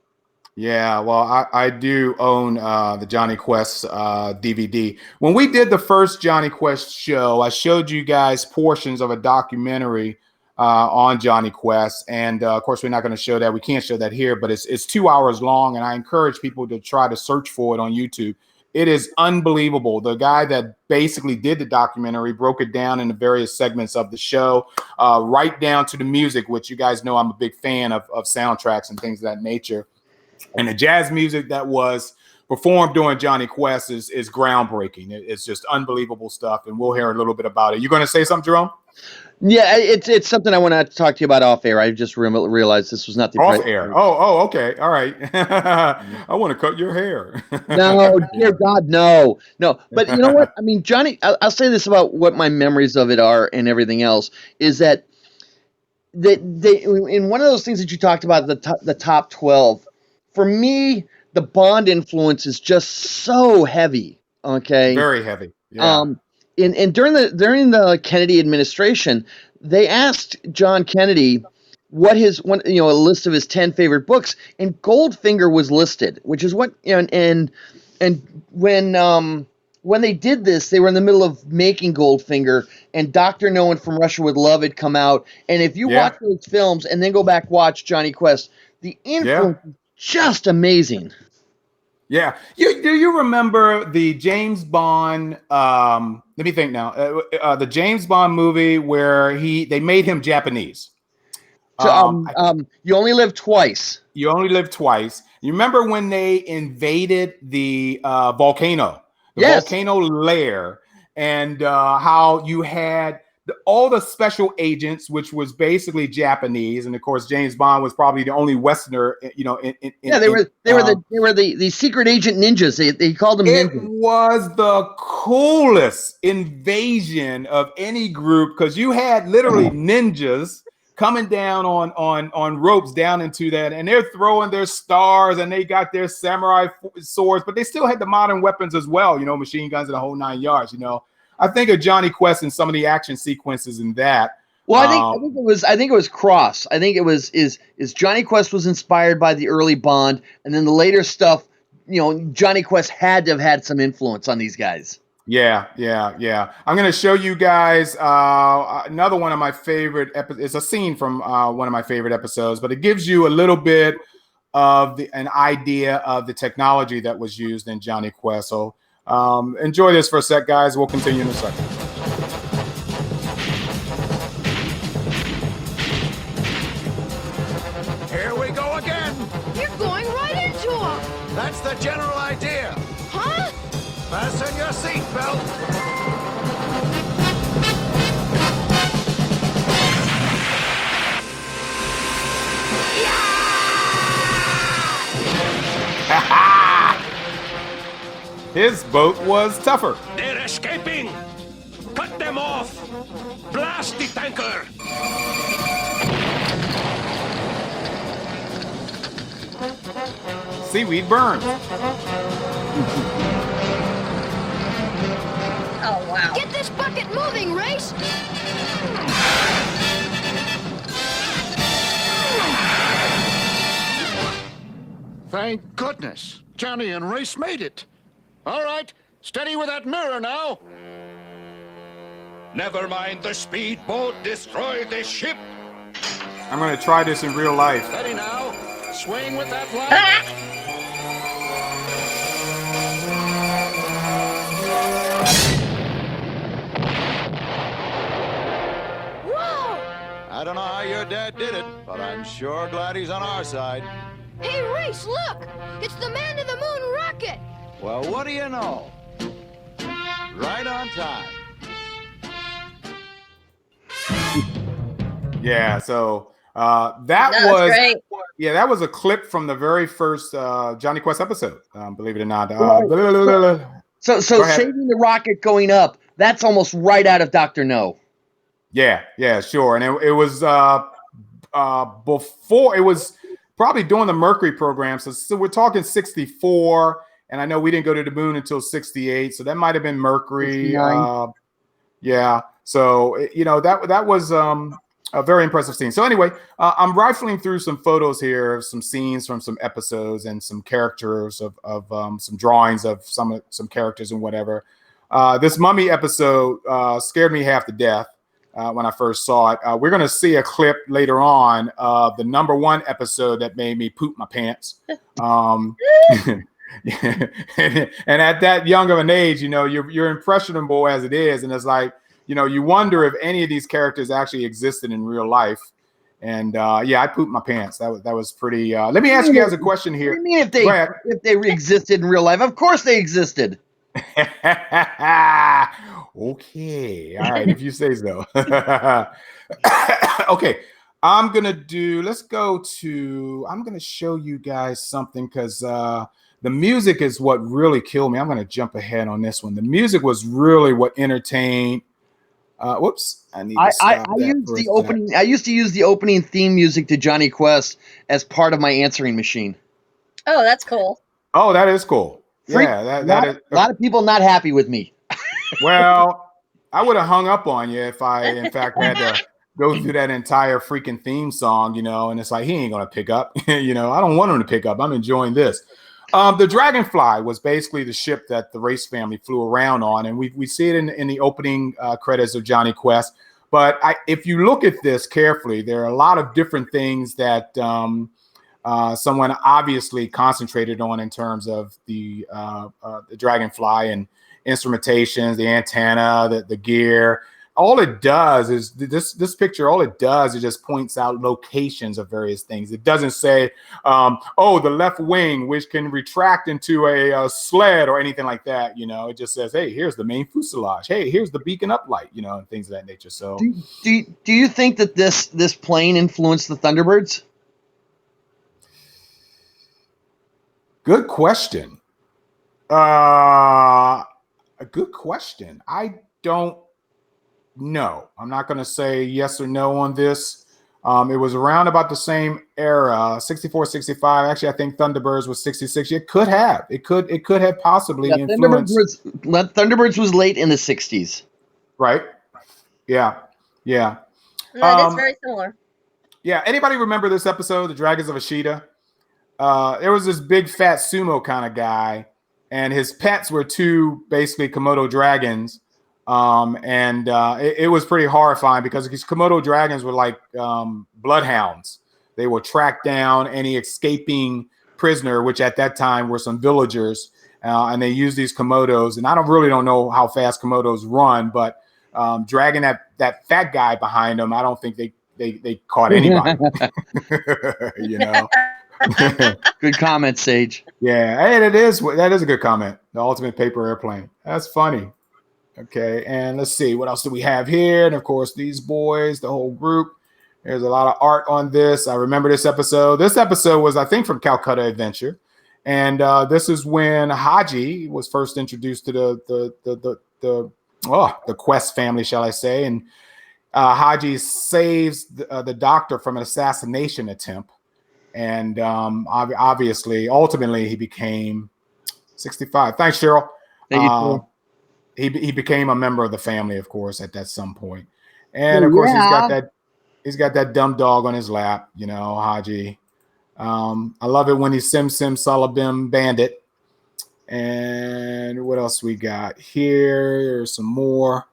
Yeah, well, I do own the Jonny Quest DVD. When we did the first Jonny Quest show, I showed you guys portions of a documentary on Jonny Quest, and of course, we're not going to show that. We can't show that here, but it's 2 hours long, and I encourage people to try to search for it on YouTube. It is unbelievable. The guy that basically did the documentary broke it down into various segments of the show, right down to the music, which you guys know I'm a big fan of soundtracks and things of that nature. And the jazz music that was performed during Jonny Quest is groundbreaking. It's just unbelievable stuff, and we'll hear a little bit about it. You going to say something, Jerome? Yeah, it's something I want to talk to you about off air. I just realized this was not the off air. Oh, okay, all right. I want to cut your hair. No, dear God, no. But you know what? I mean, Jonny. I'll say this about what my memories of it are and everything else is that they in one of those things that you talked about, the top 12. For me, the Bond influence is just so heavy. Okay, very heavy. Yeah. And during the Kennedy administration, they asked John Kennedy what a list of his 10 favorite books, and Goldfinger was listed, which is what, and when they did this, they were in the middle of making Goldfinger, and Dr. No One from Russia with Love had come out. And if you watch those films and then go back watch Jonny Quest, the influence is just amazing. Yeah. Do you remember the James Bond? Let me think now. The James Bond movie where they made him Japanese. So, You Only Live Twice. You Only Live Twice. You remember when they invaded the volcano? Volcano lair, and how you had all the special agents, which was basically Japanese, and of course James Bond was probably the only Westerner. They were the secret agent ninjas. They called them ninjas. It was the coolest invasion of any group because you had literally ninjas coming down on ropes down into that, and they're throwing their stars, and they got their samurai swords, but they still had the modern weapons as well, machine guns and the whole 9 yards. I think of Jonny Quest and some of the action sequences in that. Well, I think it was cross. I think it was Jonny Quest was inspired by the early Bond, and then the later stuff. Jonny Quest had to have had some influence on these guys. Yeah. I'm going to show you guys another one of my favorite episodes. It's a scene from one of my favorite episodes, but it gives you a little bit of an idea of the technology that was used in Jonny Quest. So enjoy this for a sec, guys. We'll continue in a second. Here we go again. You're going right into him. That's the general idea. Huh? Fasten your seatbelt. His boat was tougher. They're escaping. Cut them off. Blast the tanker. Seaweed burns. Oh, wow. Get this bucket moving, Race. Thank goodness. Johnny and Race made it. All right, steady with that mirror now. Never mind the speedboat. Destroy the ship. I'm going to try this in real life. Steady now. Swing with that light. Whoa! I don't know how your dad did it, but I'm sure glad he's on our side. Hey, Race, look! It's the Man to the Moon rocket! Well, what do you know? Right on time. Yeah, so that was great. Yeah, that was a clip from the very first Jonny Quest episode. Believe it or not. So saving the rocket going up, that's almost right out of Dr. No. Yeah, sure. And it was before, it was probably during the Mercury program. So we're talking 64, and I know we didn't go to the moon until 68, so that might have been Mercury. Yeah. So that was a very impressive scene. So anyway, I'm rifling through some photos here of some scenes from some episodes and some characters of some drawings of some characters and whatever. This mummy episode scared me half to death when I first saw it. We're going to see a clip later on of the #1 episode that made me poop my pants. And at that young of an age, you're impressionable as it is, and it's like, you wonder if any of these characters actually existed in real life. And I pooped my pants. That was pretty. Let me ask you guys a question here. What do you mean if they existed in real life? Of course they existed. Okay, all right, if you say so. Okay, I'm gonna show you guys something because the music is what really killed me. I'm gonna jump ahead on this one. The music was really what entertained. Whoops! I used to use the opening theme music to Jonny Quest as part of my answering machine. Oh, that's cool. Oh, that is cool. Yeah, a lot of people not happy with me. Well, I would have hung up on you if I, in fact, had to go through that entire freaking theme song, and it's like, he ain't going to pick up. I don't want him to pick up. I'm enjoying this. The Dragonfly was basically the ship that the Race family flew around on, and we see it in the opening credits of Jonny Quest. But if you look at this carefully, there are a lot of different things that someone obviously concentrated on in terms of the Dragonfly and instrumentations, the antenna, the gear. All it does is this picture. All it does is just points out locations of various things. It doesn't say, the left wing, which can retract into a sled or anything like that. It just says, hey, here's the main fuselage. Hey, here's the beacon uplight. And things of that nature. So, do you think that this plane influenced the Thunderbirds? Good question. A good question. I don't know. I'm not going to say yes or no on this. It was around about the same era, 64, 65. Actually, I think Thunderbirds was 66. It could have. It could have possibly influenced. Thunderbirds was late in the 60s. Right. Yeah. No, it is very similar. Yeah. Anybody remember this episode, The Dragons of Ashida? There was this big fat sumo kind of guy, and his pets were two basically Komodo dragons. It was pretty horrifying because these Komodo dragons were like bloodhounds. They will track down any escaping prisoner, which at that time were some villagers, and they use these Komodos. And I don't know how fast Komodos run, but dragging that fat guy behind them, I don't think they caught anybody. Good comment, Sage. Yeah, hey, that is a good comment. The ultimate paper airplane. That's funny. Okay, and let's see, what else do we have here? And of course, these boys, the whole group. There's a lot of art on this. I remember this episode. This episode was, I think, from Calcutta Adventure, and this is when Haji was first introduced to the Quest family, shall I say? And Haji saves the doctor from an assassination attempt, and obviously, ultimately, he became 65. Thanks, Cheryl. Thank you. He became a member of the family, of course, at some point. And of course, he's got that dumb dog on his lap, Haji. I love it when he's Sim Salabim Bandit. And what else we got here? There's some more.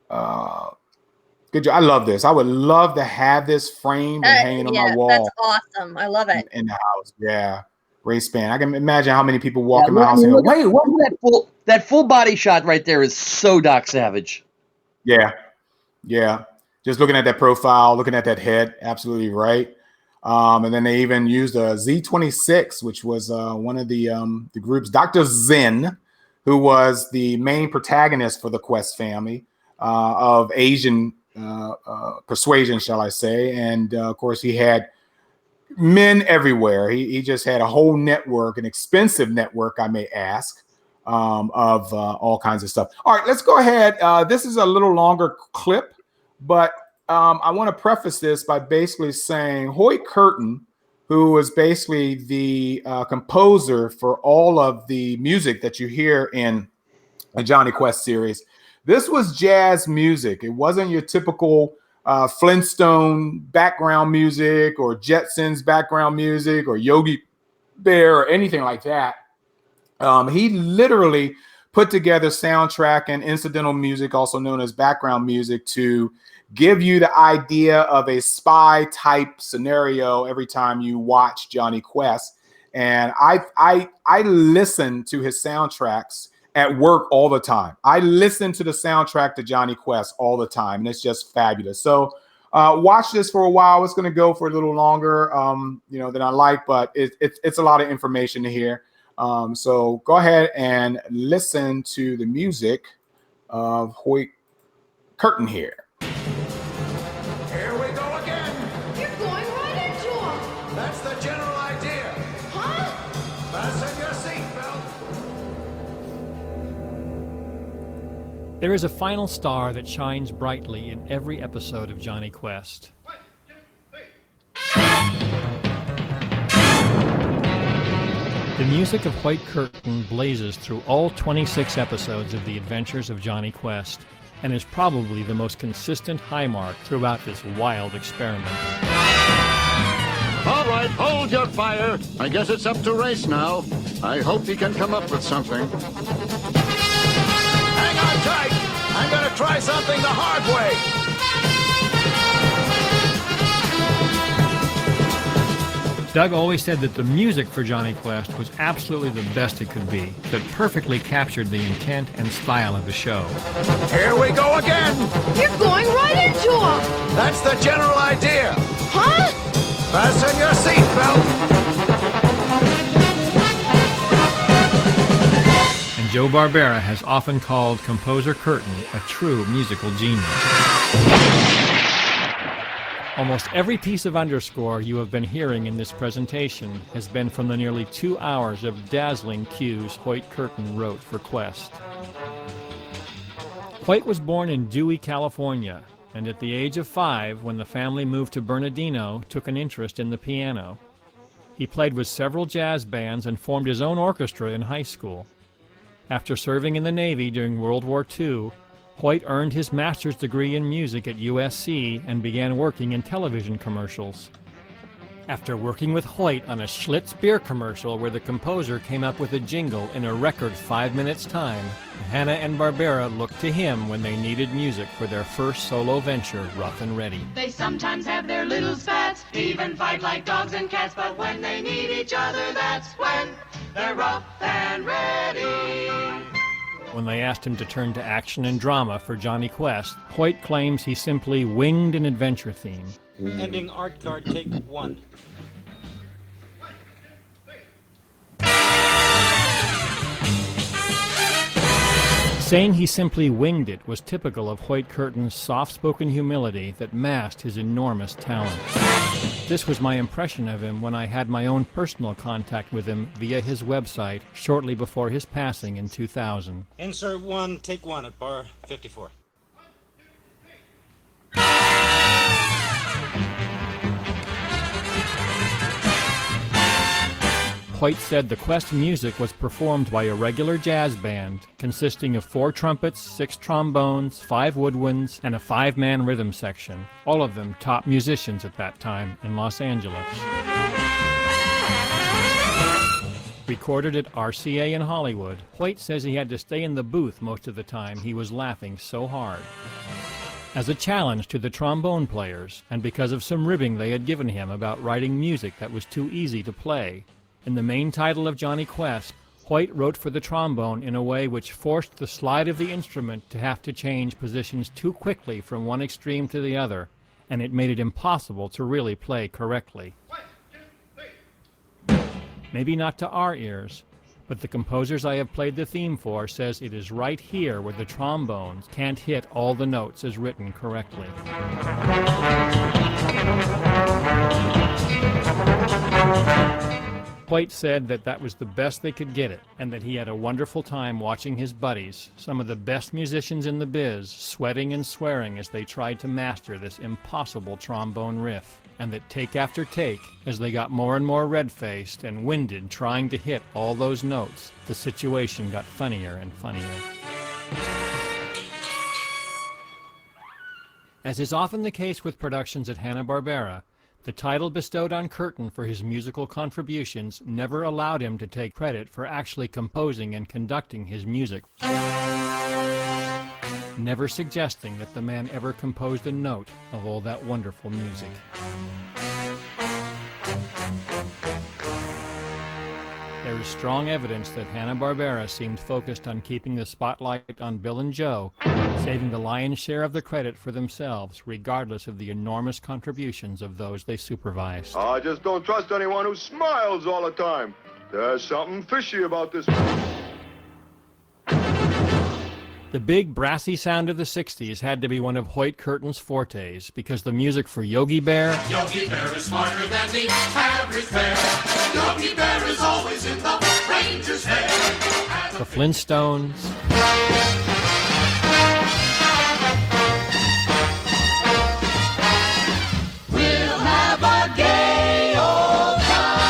Good job. I love this. I would love to have this framed and hanging on my wall. That's awesome. I love it. In the house. Yeah. Race band. I can imagine how many people walk in my house and go, wait, what? That full body shot right there is so Doc Savage. Yeah. Just looking at that profile, looking at that head, absolutely right. And then they even used a Z26, which was one of the group's Dr. Zen, who was the main protagonist for the Quest family of Asian persuasion, shall I say. And of course, he had men everywhere. He just had a whole network, an expensive network, I may ask, of all kinds of stuff. All right, let's go ahead. This is a little longer clip, but I want to preface this by basically saying Hoyt Curtin, who was basically the composer for all of the music that you hear in the Jonny Quest series. This was jazz music. It wasn't your typical Flintstone background music or Jetsons background music or Yogi Bear or anything like that. He literally put together soundtrack and incidental music, also known as background music, to give you the idea of a spy type scenario every time you watch Jonny Quest. And I listen to his soundtracks at work all the time. I listen to the soundtrack to Jonny Quest all the time, and it's just fabulous. So watch this for a while. It's going to go for a little longer, than I like, but it's a lot of information to hear. So go ahead and listen to the music of Hoyt Curtin here. Here we go again. You're going right into him. That's the general idea. Huh? Fasten your seatbelt. There is a final star that shines brightly in every episode of Jonny Quest. 1, 2, 3. The music of Hoyt Curtin blazes through all 26 episodes of The Adventures of Jonny Quest. and is probably the most consistent high mark throughout this wild experiment. All right, hold your fire. I guess it's up to Race now. I hope he can come up with something. Hang on tight. I'm going to try something the hard way. Doug always said that the music for Jonny Quest was absolutely the best it could be, that perfectly captured the intent and style of the show. Here we go again. You're going right into him! That's the general idea. Huh? Fasten your seatbelt. And JBauerArt has often called composer Curtin a true musical genius. Almost every piece of underscore you have been hearing in this presentation has been from the nearly 2 hours of dazzling cues Hoyt Curtin wrote for Quest. Hoyt was born in Dewey, California, and at the age of 5, when the family moved to Bernardino, took an interest in the piano. He played with several jazz bands and formed his own orchestra in high school. After serving in the Navy during World War II, Hoyt earned his master's degree in music at USC and began working in television commercials. After working with Hoyt on a Schlitz beer commercial where the composer came up with a jingle in a record 5 minutes' time, Hanna-Barbera looked to him when they needed music for their first solo venture, Rough and Ready. They sometimes have their little spats, even fight like dogs and cats, but when they need each other, that's when they're rough and ready. When they asked him to turn to action and drama for Jonny Quest, Hoyt claims he simply winged an adventure theme. Ending art card, take 1. Saying he simply winged it was typical of Hoyt Curtin's soft-spoken humility that masked his enormous talent. This was my impression of him when I had my own personal contact with him via his website shortly before his passing in 2000. Insert 1, take 1 at bar 54. Hoyt said the Quest music was performed by a regular jazz band consisting of 4 trumpets, 6 trombones, 5 woodwinds, and a 5-man rhythm section, all of them top musicians at that time in Los Angeles. Recorded at RCA in Hollywood, Hoyt says he had to stay in the booth most of the time, he was laughing so hard. As a challenge to the trombone players, and because of some ribbing they had given him about writing music that was too easy to play, in the main title of Jonny Quest, Hoyt wrote for the trombone in a way which forced the slide of the instrument to have to change positions too quickly from one extreme to the other, and it made it impossible to really play correctly. Maybe not to our ears, but the composers I have played the theme for says it is right here where the trombones can't hit all the notes as written correctly. Hoyt said that that was the best they could get it, and that he had a wonderful time watching his buddies, some of the best musicians in the biz, sweating and swearing as they tried to master this impossible trombone riff, and that take after take, as they got more and more red-faced and winded trying to hit all those notes, the situation got funnier and funnier. As is often the case with productions at Hanna-Barbera, the title bestowed on Curtin for his musical contributions never allowed him to take credit for actually composing and conducting his music, never suggesting that the man ever composed a note of all that wonderful music. There is strong evidence that Hanna-Barbera seemed focused on keeping the spotlight on Bill and Joe, saving the lion's share of the credit for themselves, regardless of the enormous contributions of those they supervised. I just don't trust anyone who smiles all the time. There's something fishy about this. The big brassy sound of the 60s had to be one of Hoyt Curtin's fortes, because the music for Yogi Bear, Yogi Bear is smarter than the average bear. Yogi Bear is always in the ranger's hair. the Flintstones, We'll have a gay old time.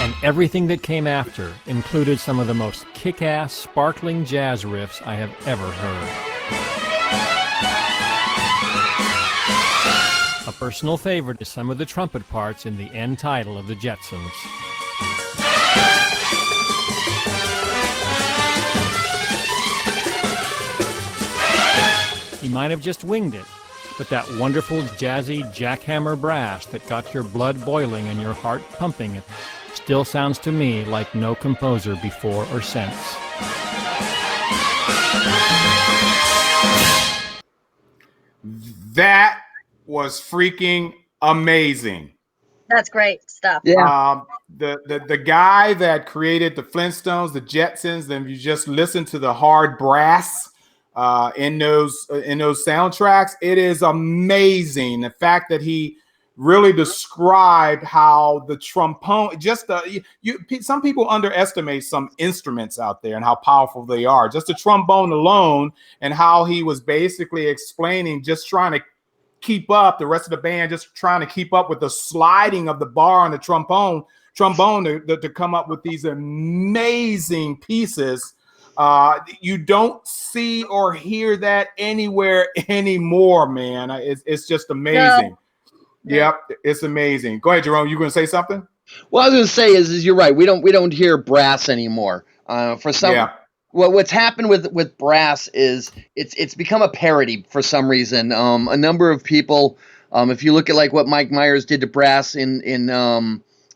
and everything that came after included some of the most kick-ass, sparkling jazz riffs I have ever heard. A personal favorite is some of the trumpet parts in the end title of the Jetsons. He might have just winged it, but that wonderful jazzy jackhammer brass that got your blood boiling and your heart pumping still sounds to me like no composer before or since. That was freaking amazing. That's great stuff. Yeah. The guy that created the Flintstones, the Jetsons, then you just listen to the hard brass in those soundtracks. It is amazing the fact that he really described how the trombone, some people underestimate some instruments out there and how powerful they are. Just the trombone alone, and how he was basically explaining, just trying to keep up, the rest of the band just trying to keep up with the sliding of the bar on the trombone to come up with these amazing pieces. You don't see or hear that anywhere anymore, man. It's just amazing. No. Yep, it's amazing. Go ahead, Jerome. You going to say something? Well, I was going to say is you're right. We don't hear brass anymore. For some, well, what's happened with brass is it's become a parody for some reason. A number of people, if you look at like what Mike Myers did to brass in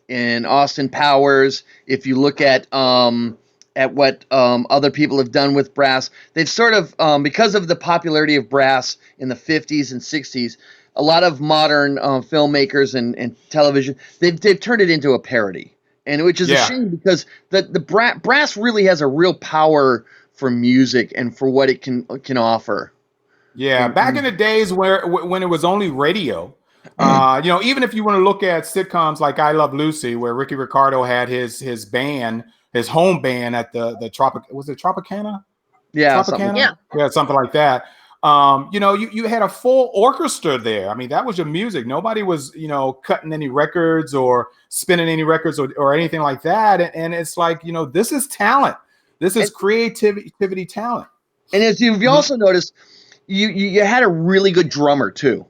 Austin Powers, if you look at what other people have done with brass, they've sort of because of the popularity of brass in the 50s and 60s. A lot of modern filmmakers and television, they've turned it into a parody, and which is a shame because the brass really has a real power for music and for what it can offer. Yeah, back in the days when it was only radio, even if you want to look at sitcoms like I Love Lucy, where Ricky Ricardo had his band, his home band at the Tropicana? Yeah, Tropicana? Something like that. You had a full orchestra there. I mean, that was your music. Nobody was, cutting any records or spinning any records or anything like that. And it's like, this is talent. This is creativity talent. And as you've also noticed, you had a really good drummer too.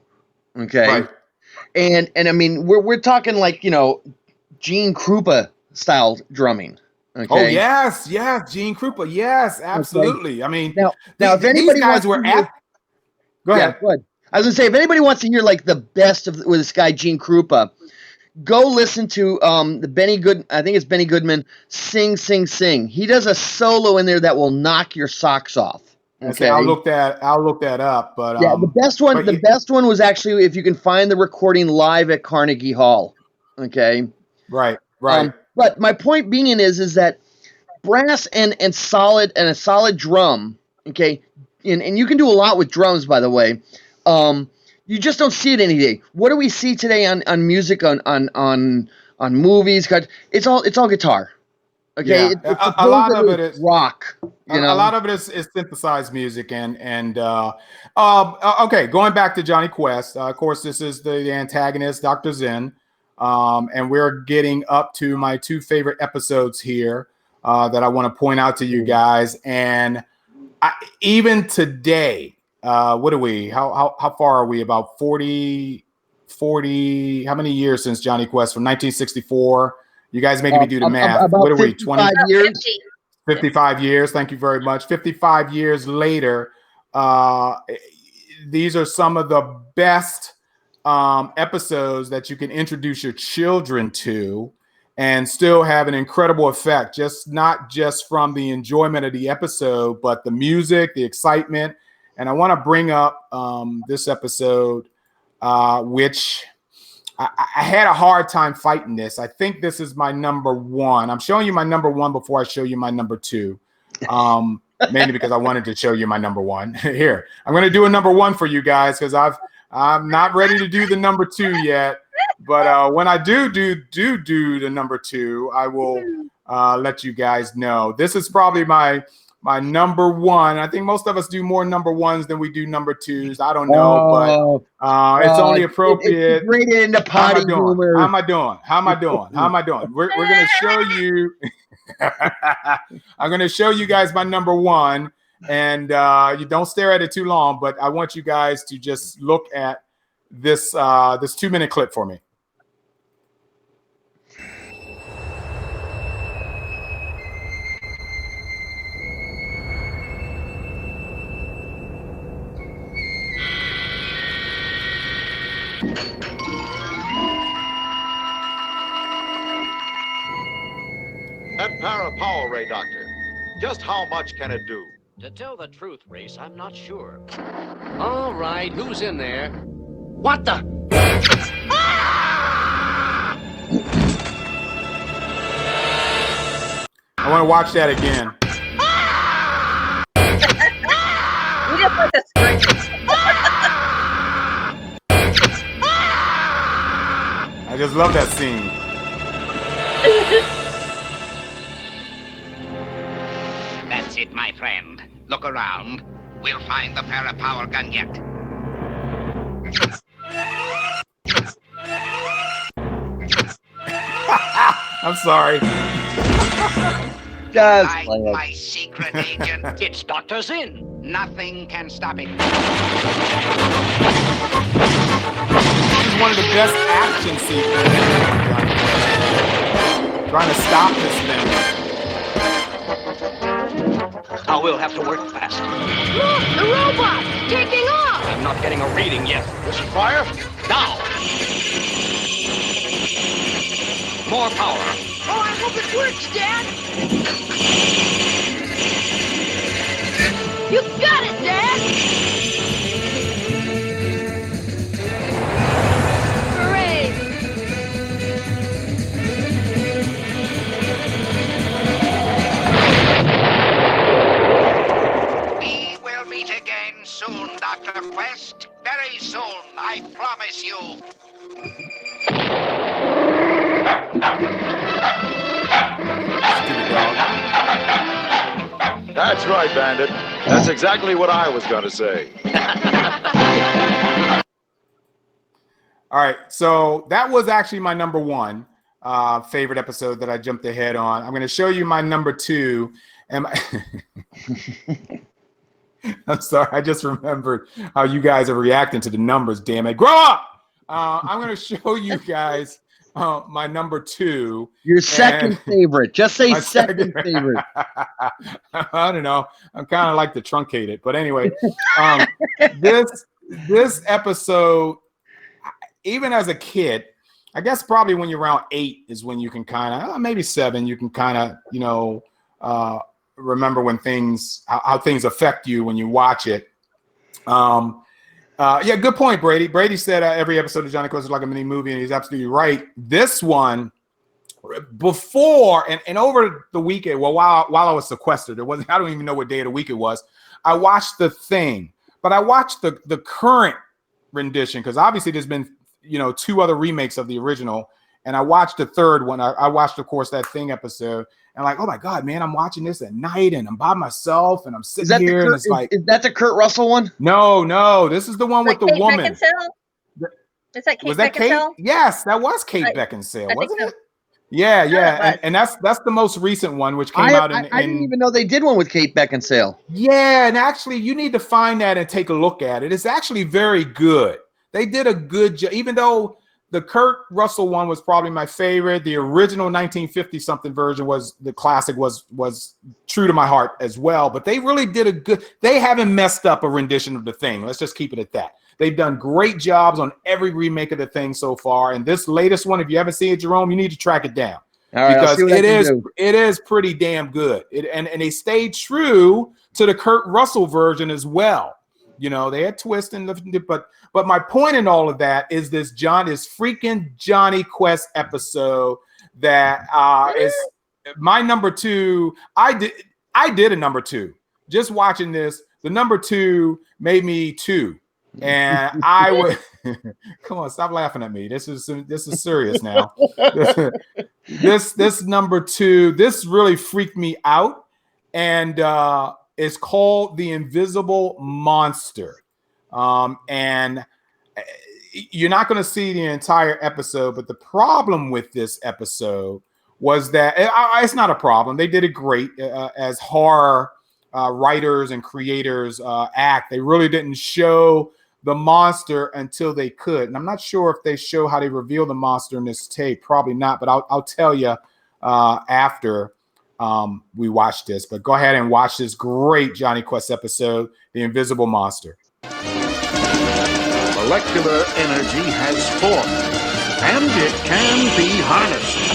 Okay. Right. And I mean, we're talking like, Gene Krupa style drumming. Okay. Oh yes, Gene Krupa. Yes, absolutely. Okay. I mean, now if anybody guys were at. Go ahead. I was gonna say, if anybody wants to hear like the best with this guy Gene Krupa, go listen to the Benny Goodman Sing Sing Sing. He does a solo in there that will knock your socks off. Okay, I'll look that up. But the best one was actually if you can find the recording live at Carnegie Hall. Okay. Right. But my point being is that brass and a solid drum, okay, and you can do a lot with drums, by the way. You just don't see it any day. What do we see today on music, on movies? It's all guitar. Okay, yeah. A lot of it is rock. A lot of it is synthesized music okay. Going back to Jonny Quest, of course, this is the antagonist, Dr. Zen. And we're getting up to my two favorite episodes here that I want to point out to you guys. And even today, what are we? How far are we? About 40? How many years since Jonny Quest? From 1964. You guys making me do the math. What are we? 25 years. 55 years. Thank you very much. 55 years later, these are some of the best episodes that you can introduce your children to and still have an incredible effect, not just from the enjoyment of the episode, but the music, the excitement. And I want to bring up this episode, which I had a hard time fighting this. I think this is my number one. I'm showing you my number one before I show you my number two, mainly because I wanted to show you my number one. Here, I'm going to do a number one for you guys because I'm not ready to do the number two yet. But when I do the number two, I will let you guys know. This is probably my my number one. I think most of us do more number ones than we do number twos. I don't know, but it's only appropriate. It's rated into potty humor. How am I doing? We're going to show you. I'm going to show you guys my number one, and you don't stare at it too long. But I want you guys to just look at this 2-minute clip for me. That para-power ray, Doctor. Just how much can it do? To tell the truth, Race, I'm not sure. All right, who's in there? What the? I want to watch that again. We just put the screen. I just love that scene. That's it, my friend. Look around. We'll find the para-power gun yet. I'm sorry. Just I'm my secret agent. It's Dr. Zinn. Nothing can stop it. This is one of the best action sequences. Trying to stop this thing. Oh, we'll have to work fast. Look, the robot taking off. I'm not getting a reading yet. This is fire? Now! More power. Oh, I hope it works, Dad. You got it, Dad. Hooray. We will meet again soon, Dr. Quest. Very soon, I promise you. That's right, Bandit. That's exactly what I was going to say. All right, so that was actually my number one favorite episode that I jumped ahead on. I'm going to show you my number two. And I'm sorry, I just remembered how you guys are reacting to the numbers. Damn it, grow up! I'm going to show you guys my number two. Your second favorite. Just say second favorite. I don't know. I'm kind of like to truncate it, but anyway, this episode, even as a kid, I guess probably when you're around 8 is when you can kind of, maybe 7, you can kind of, remember when how things affect you when you watch it. Yeah, good point, Brady. Brady said every episode of Jonny Quest is like a mini movie, and he's absolutely right. This one, before and over the weekend, well, while I was sequestered, I don't even know what day of the week it was. I watched The Thing, but I watched the current rendition because obviously there's been 2 other remakes of the original, and I watched the third one. I watched, of course, that Thing episode. And like, oh my God, man, I'm watching this at night and I'm by myself and I'm sitting here and it's like, is that the Kurt Russell one? No, this is the one with the Kate woman. Beckinsale? Is that Kate Was that Beckinsale? Kate? Yes, that was Kate Beckinsale, wasn't it? Yeah. And that's the most recent one, which came out in. I didn't even know they did one with Kate Beckinsale. Yeah, and actually, you need to find that and take a look at it. It's actually very good. They did a good job, even though the Kurt Russell one was probably my favorite. The original 1950-something version was the classic, was true to my heart as well. But they really did a good. They haven't messed up a rendition of The Thing. Let's just keep it at that. They've done great jobs on every remake of The Thing so far. And this latest one, if you haven't seen it, Jerome, you need to track it down. All right, because it is pretty damn good. And they stayed true to the Kurt Russell version as well. They had twists and but my point in all of that is this freaking Jonny Quest episode that is my number two. I did a number two. Just watching this, the number two made me 2. And I would come on, stop laughing at me. This is serious now. This number 2, this really freaked me out. and it's called The Invisible Monster. And you're not going to see the entire episode, but the problem with this episode was that it's not a problem. They did it great as horror writers and creators act. They really didn't show the monster until they could. And I'm not sure if they show how they reveal the monster in this tape. Probably not, but I'll tell you after we watch this. But go ahead and watch this great Jonny Quest episode, The Invisible Monster. Molecular energy has formed, and it can be harnessed.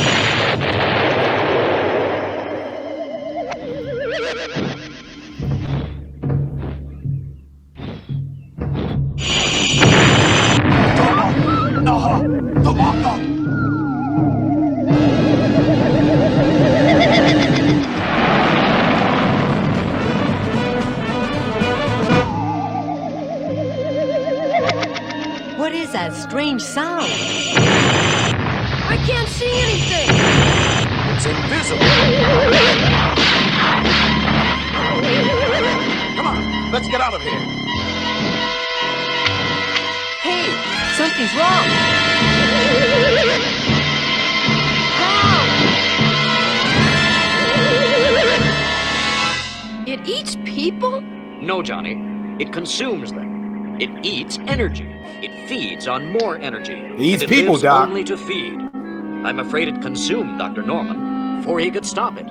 What is that strange sound? I can't see anything! It's invisible. Come on, let's get out of here. Hey, something's wrong! Help! It eats people? No, Johnny. It consumes them. It eats energy. It feeds on more energy. It eats and people, lives Doc. only to feed. I'm afraid it consumed Dr. Norman before he could stop it.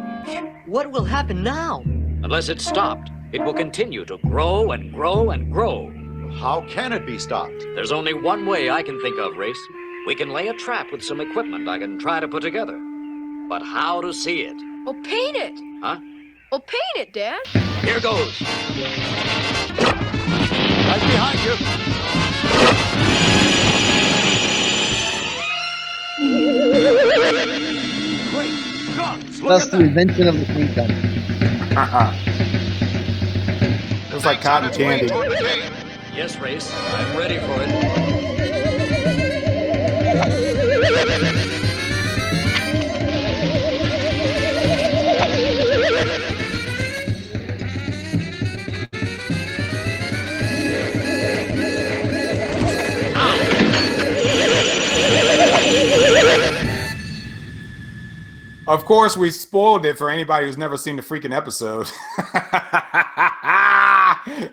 What will happen now? Unless it's stopped, it will continue to grow and grow and grow. How can it be stopped? There's only one way I can think of, Race. We can lay a trap with some equipment I can try to put together. But how to see it? Oh, paint it! Huh? Oh, paint it, Dad! Here goes. Right behind you. Great guns! That's the invention of the paint gun. It's like cotton candy. Yes, Race. I'm ready for it. Of course, we spoiled it for anybody who's never seen the freaking episode.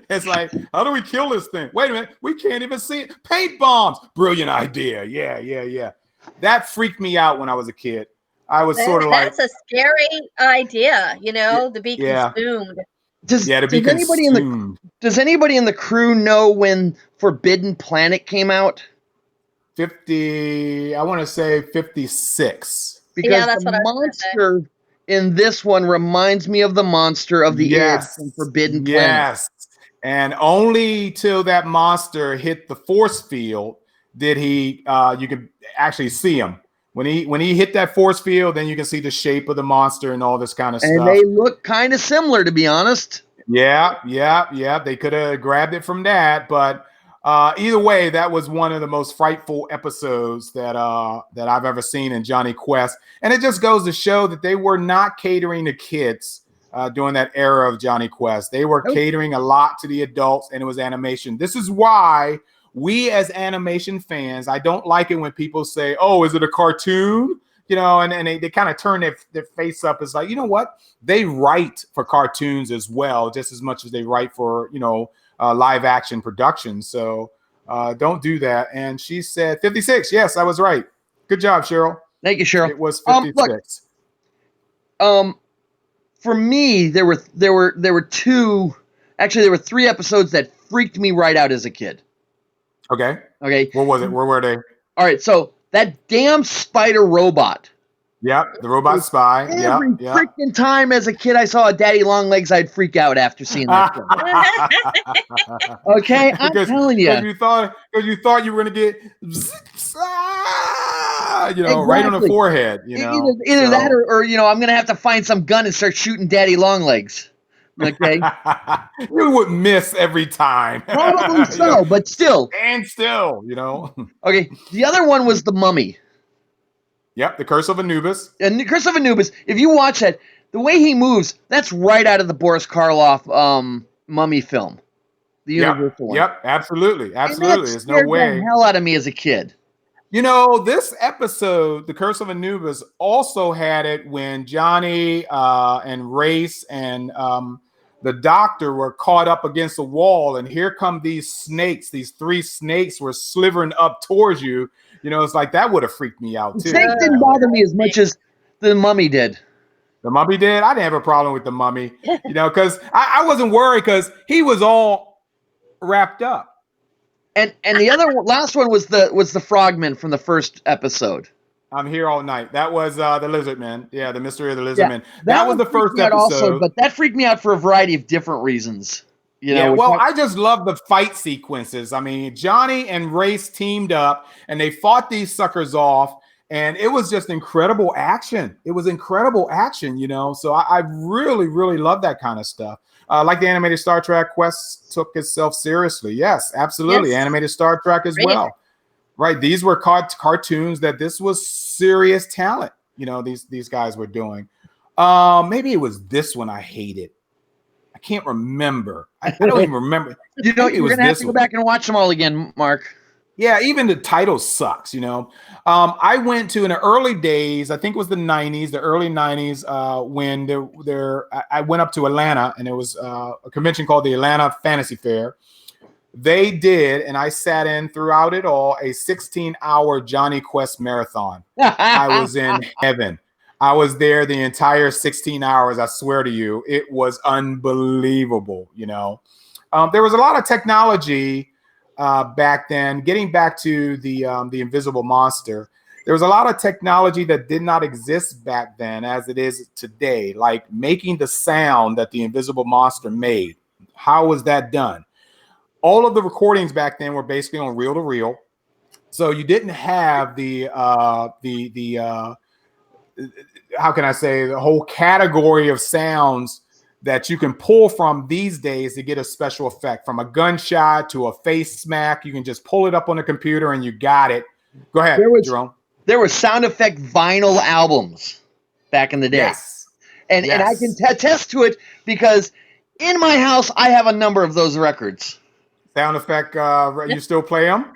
It's like, how do we kill this thing? Wait a minute, we can't even see it. Paint bombs. Brilliant idea. Yeah. That freaked me out when I was a kid. I was sort of like, that's a scary idea, to be consumed. Does anybody in the crew know when Forbidden Planet came out? 50, I want to say 56. Because the monster in this one reminds me of the monster of the Id from Forbidden Planet. Yes. And only till that monster hit the force field did he you could actually see him. When he hit that force field, then you can see the shape of the monster and all this kind of stuff. And they look kind of similar, to be honest. Yeah. They could have grabbed it from that, but either way, that was one of the most frightful episodes that I've ever seen in Jonny Quest. And it just goes to show that they were not catering to kids during that era of Jonny Quest. They were catering a lot to the adults, and it was animation. This is why we as animation fans, I don't like it when people say, oh, is it a cartoon? And they kind of turn their face up. It's like, you know what? They write for cartoons as well, just as much as they write for, live action productions. So don't do that. And she said 56. Yes, I was right. Good job, Cheryl. Thank you, Cheryl. It was 56. For me, there were three episodes that freaked me right out as a kid. Okay. What was it? Where were they? All right. So that damn spider robot. Yep, the robot spy. Every freaking time as a kid I saw a Daddy Longlegs, I'd freak out after seeing that film. Okay, I'm telling you. Because you thought you were going to get, right on the forehead. Either that or I'm going to have to find some gun and start shooting Daddy Longlegs. Okay. You would miss every time. Probably so, but still. And still, Okay, the other one was The Mummy. Yep, the Curse of Anubis. And the Curse of Anubis, if you watch that, the way he moves, that's right out of the Boris Karloff Mummy film, the Universal one. Yep, absolutely. There's no way. The hell out of me as a kid. You know, this episode, The Curse of Anubis, also had it when Johnny and Race and the doctor were caught up against the wall, and here come these snakes. These 3 snakes were slithering up towards you. You know, it's like that would have freaked me out too. The snake didn't bother me as much as the mummy did. The mummy did? I didn't have a problem with the mummy, you know, because I wasn't worried because he was all wrapped up. And the other last one was the frogman from the first episode. I'm here all night. That was the lizard man. Yeah, the mystery of the lizard man. That That was the first episode. Also, but that freaked me out for a variety of different reasons. You know, well, I just love the fight sequences. I mean, Johnny and Race teamed up and they fought these suckers off, and it was just incredible action. It was incredible action, you know. So I really, really love that kind of stuff. Like the animated Star Trek, Quest took itself seriously. Yes, absolutely. Yes. Animated Star Trek as well. Right. These were cartoons that this was serious talent, you know, these guys were doing. Maybe it was this one I hated. I can't remember. I don't even remember. You know, you're going to have to go back and watch them all again, Mark. Yeah, even the title sucks, you know. I went to, in the early days, I think it was the 90s, the early 90s, when I went up to Atlanta, and there was a convention called the Atlanta Fantasy Fair. They did, and I sat in throughout it all, a 16-hour Jonny Quest marathon. I was in heaven. I was there the entire 16 hours, I swear to you. It was unbelievable, you know. There was a lot of technology back then. Getting back to the invisible monster, there was a lot of technology that did not exist back then as it is today, like making the sound that the invisible monster made. How was that done? All of the recordings back then were basically on reel-to-reel, so you didn't have the how can I say, the whole category of sounds that you can pull from these days to get a special effect. From a gunshot to a face smack, you can just pull it up on the computer and you got it. Go ahead, Jerome. There were sound effect vinyl albums back in the day. Yes. And I can attest to it because in my house, I have a number of those records. Sound effect, you still play them?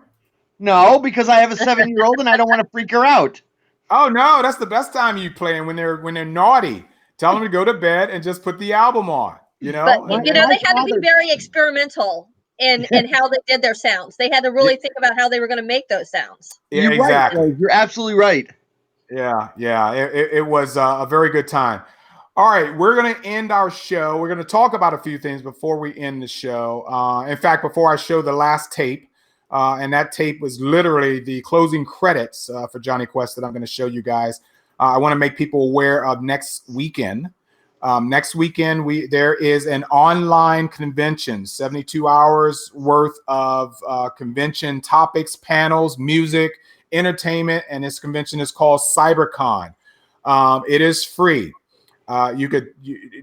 No, because I have a 7-year-old and I don't want to freak her out. Oh no, that's the best time you play them, when they're naughty. Tell them to go to bed and just put the album on. You know, but you know, they had to be very experimental in how they did their sounds. They had to really think about how they were going to make those sounds. Yeah, You're exactly. Right, you're absolutely right. Yeah. It was a very good time. All right, we're going to end our show. We're going to talk about a few things before we end the show. In fact, before I show the last tape, and that tape was literally the closing credits for Jonny Quest that I'm going to show you guys. I want to make people aware of next weekend. Next weekend, there is an online convention, 72 hours worth of convention topics, panels, music, entertainment, and this convention is called Cybercon. It is free. You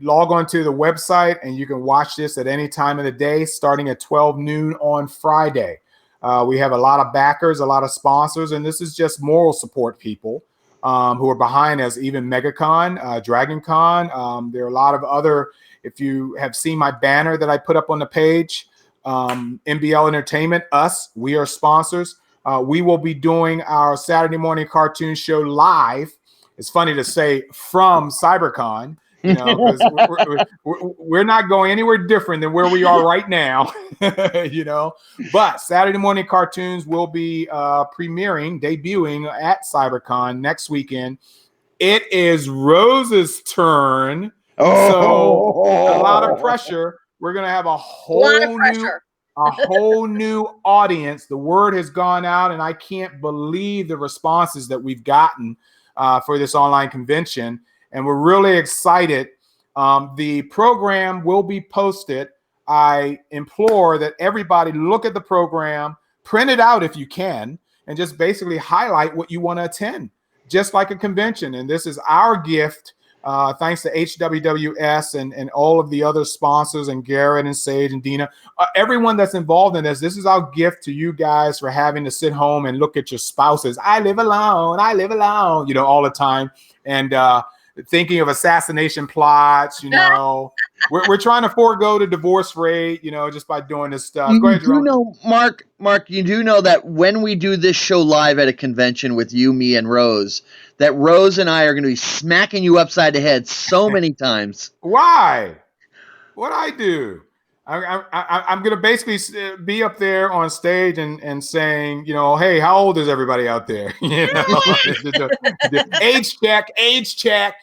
log on to the website and you can watch this at any time of the day, starting at 12 noon on Friday. We have a lot of backers, a lot of sponsors, and this is just moral support people who are behind us, even MegaCon, DragonCon. There are a lot of other, if you have seen my banner that I put up on the page, MBL Entertainment, we are sponsors. We will be doing our Saturday morning cartoon show live. It's funny to say from Cybercon, you know, because we're not going anywhere different than where we are right now, you know. But Saturday morning cartoons will be debuting at Cybercon next weekend. It is Rose's turn, so a lot of pressure. We're gonna have a whole new audience. The word has gone out, and I can't believe the responses that we've gotten for this online convention. And we're really excited. The program will be posted. I implore that everybody look at the program, print it out if you can, and just basically highlight what you want to attend, just like a convention. And this is our gift, thanks to HWWS and all of the other sponsors, and Garrett and Sage and Dina, everyone that's involved in this. This is our gift to you guys for having to sit home and look at your spouses. I live alone, you know, all the time. And thinking of assassination plots. We're trying to forego the divorce rate, just by doing this stuff. Go ahead, Jerome. Mark, you do know that when we do this show live at a convention with you, me, and Rose, that Rose and I are going to be smacking you upside the head so many times. Why? What'd I do? I'm going to basically be up there on stage and saying, hey, how old is everybody out there? Age check.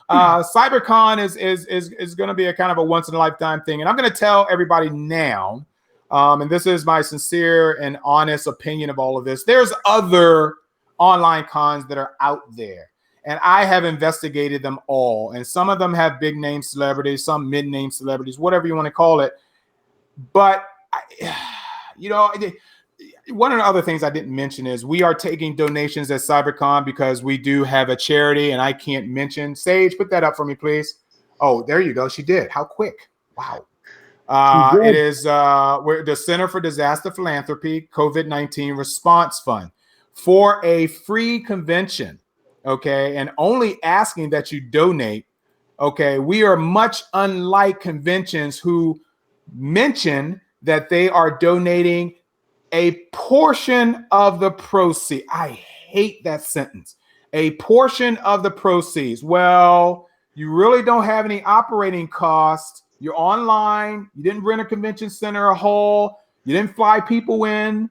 Cybercon is going to be a kind of a once in a lifetime thing. And I'm going to tell everybody now, and this is my sincere and honest opinion of all of this. There's other online cons that are out there. And I have investigated them all. And some of them have big name celebrities, some mid name celebrities, whatever you want to call it. But, one of the other things I didn't mention is we are taking donations at Cybercon because we do have a charity, and I can't mention. Sage, put that up for me, please. Oh, there you go. She did. How quick. Wow. It is we're the Center for Disaster Philanthropy COVID-19 Response Fund for a free convention. Okay, and only asking that you donate. Okay, we are much unlike conventions who mention that they are donating a portion of the proceeds. I hate that sentence. A portion of the proceeds. Well, you really don't have any operating costs. You're online. You didn't rent a convention center, a hall. You didn't fly people in.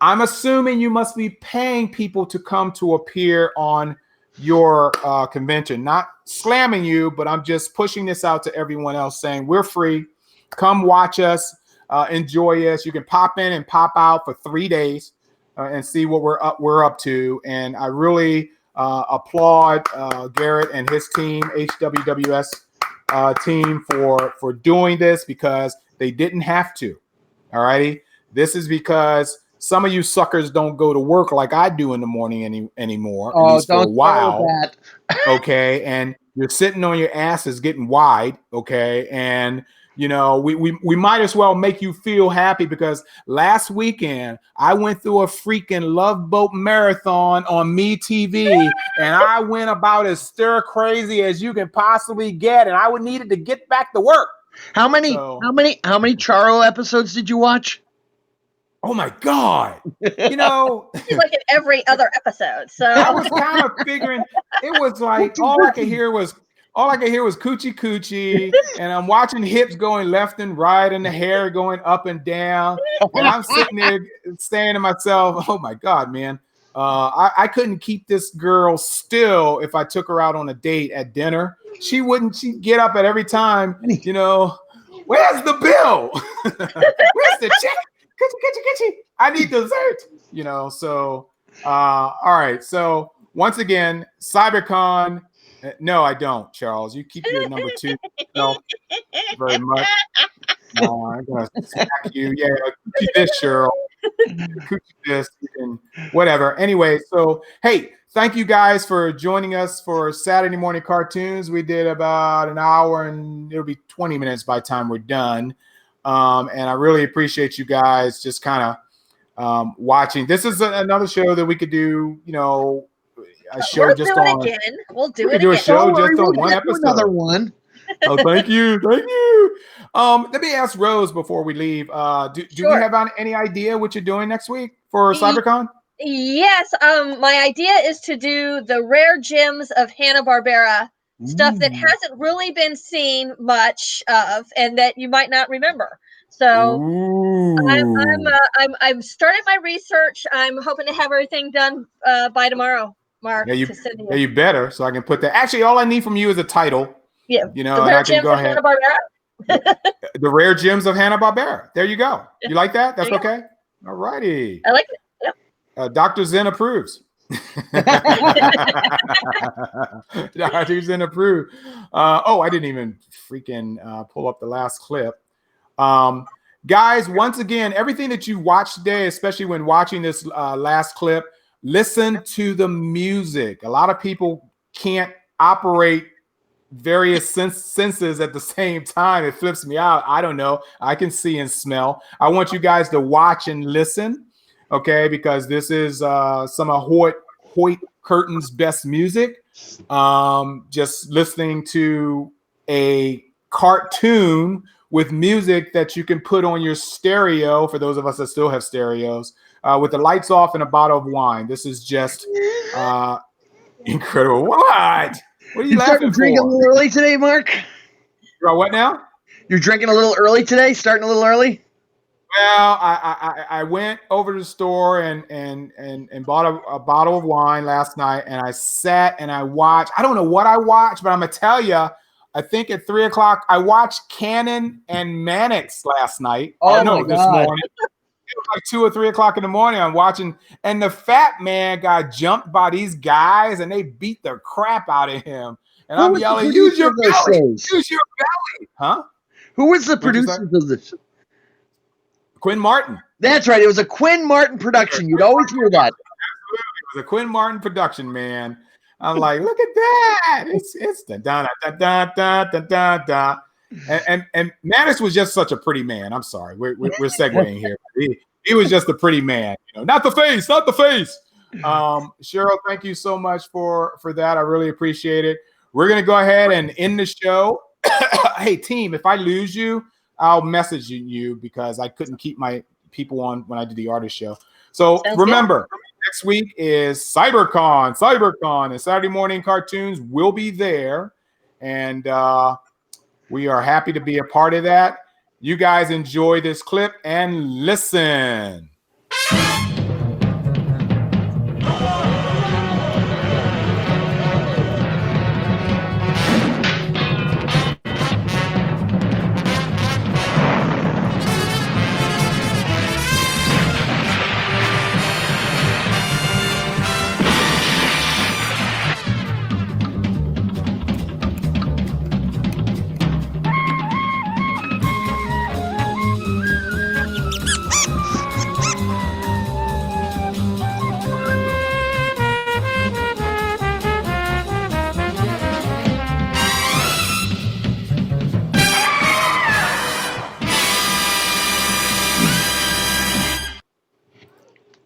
I'm assuming you must be paying people to come to appear on your convention. Not slamming you, but I'm just pushing this out to everyone else saying we're free. Come watch us, enjoy us. You can pop in and pop out for 3 days and see what we're up to. And I really applaud Garrett and his team, HWWS team, for doing this because they didn't have to. All righty. This is because some of you suckers don't go to work like I do in the morning anymore. Oh, for a while. That. Okay. And you're sitting on your asses getting wide. Okay. And, we might as well make you feel happy because last weekend I went through a freaking Love Boat marathon on MeTV and I went about as stir crazy as you can possibly get. And I would needed to get back to work. How many Charo episodes did you watch? Oh my God. He's like in every other episode. So I was kind of figuring it was like all I could hear was coochie coochie, and I'm watching hips going left and right and the hair going up and down. And I'm sitting there saying to myself, oh my God, man. I couldn't keep this girl still if I took her out on a date at dinner. She'd get up at every time, where's the bill? Where's the check? I need dessert, so all right. So once again, Cybercon. No, I don't, Charles. You keep your number 2. No, very much. No, I'm gonna smack you. Yeah, keep this, Cheryl. Keep this, and whatever. Anyway, so hey, thank you guys for joining us for Saturday morning cartoons. We did about an hour, and it'll be 20 minutes by the time we're done. And I really appreciate you guys just kind of watching. This is another show that we could do, a show we'll just do on. It again. We'll do it do again. a show just on one episode. Another one. Oh, thank you. Let me ask Rose before we leave. Do we have any idea what you're doing next week for Cybercon? Yes. My idea is to do the rare gems of Hanna-Barbera. Stuff that hasn't really been seen much of, and that you might not remember. So I'm starting my research. I'm hoping to have everything done by tomorrow, Mark. Yeah, you better, so I can put that. Actually, all I need from you is a title. Yeah, the rare gems of Hanna-Barbera. The rare gems of Hanna-Barbera. There you go. You like that? That's okay. All righty. I like it. Yep. Dr. Zen approves. Dr. Zen approved. I didn't even freaking pull up the last clip. Guys, once again, everything that you watched today, especially when watching this last clip, listen to the music. A lot of people can't operate various senses at the same time. It flips me out. I don't know. I can see and smell. I want you guys to watch and listen. Okay, because this is some of Hoyt Curtin's best music. just listening to a cartoon with music that you can put on your stereo, for those of us that still have stereos, with the lights off and a bottle of wine. This is just incredible. What are you laughing for? Drinking a little early today, Mark? What now? You're drinking a little early today? Starting a little early? Well, I went over to the store and bought a bottle of wine last night, and I sat and I watched. I don't know what I watched, but I'm gonna tell you. I think at 3 o'clock I watched Cannon and Mannix last night. Oh no, my this God. morning. It was like 2 or 3 o'clock in the morning. I'm watching, and the fat man got jumped by these guys, and they beat the crap out of him. And Who I'm was the yelling, producer "Use your of those belly! shows? Use your belly!" Huh? Who was the What'd you say? producer of this? Quinn Martin. That's right. It was a Quinn Martin production. You'd always hear that. It was a Quinn Martin production, man. I'm like, look at that! It's da da da da da da da da. And Mannix was just such a pretty man. I'm sorry, we're segueing here. He was just a pretty man, not the face, not the face. Cheryl, thank you so much for that. I really appreciate it. We're gonna go ahead and end the show. Hey team, if I lose you, I'll message you because I couldn't keep my people on when I did the artist show. So remember, next week is Cybercon, and Saturday morning cartoons will be there, and we are happy to be a part of that. You guys enjoy this clip and listen.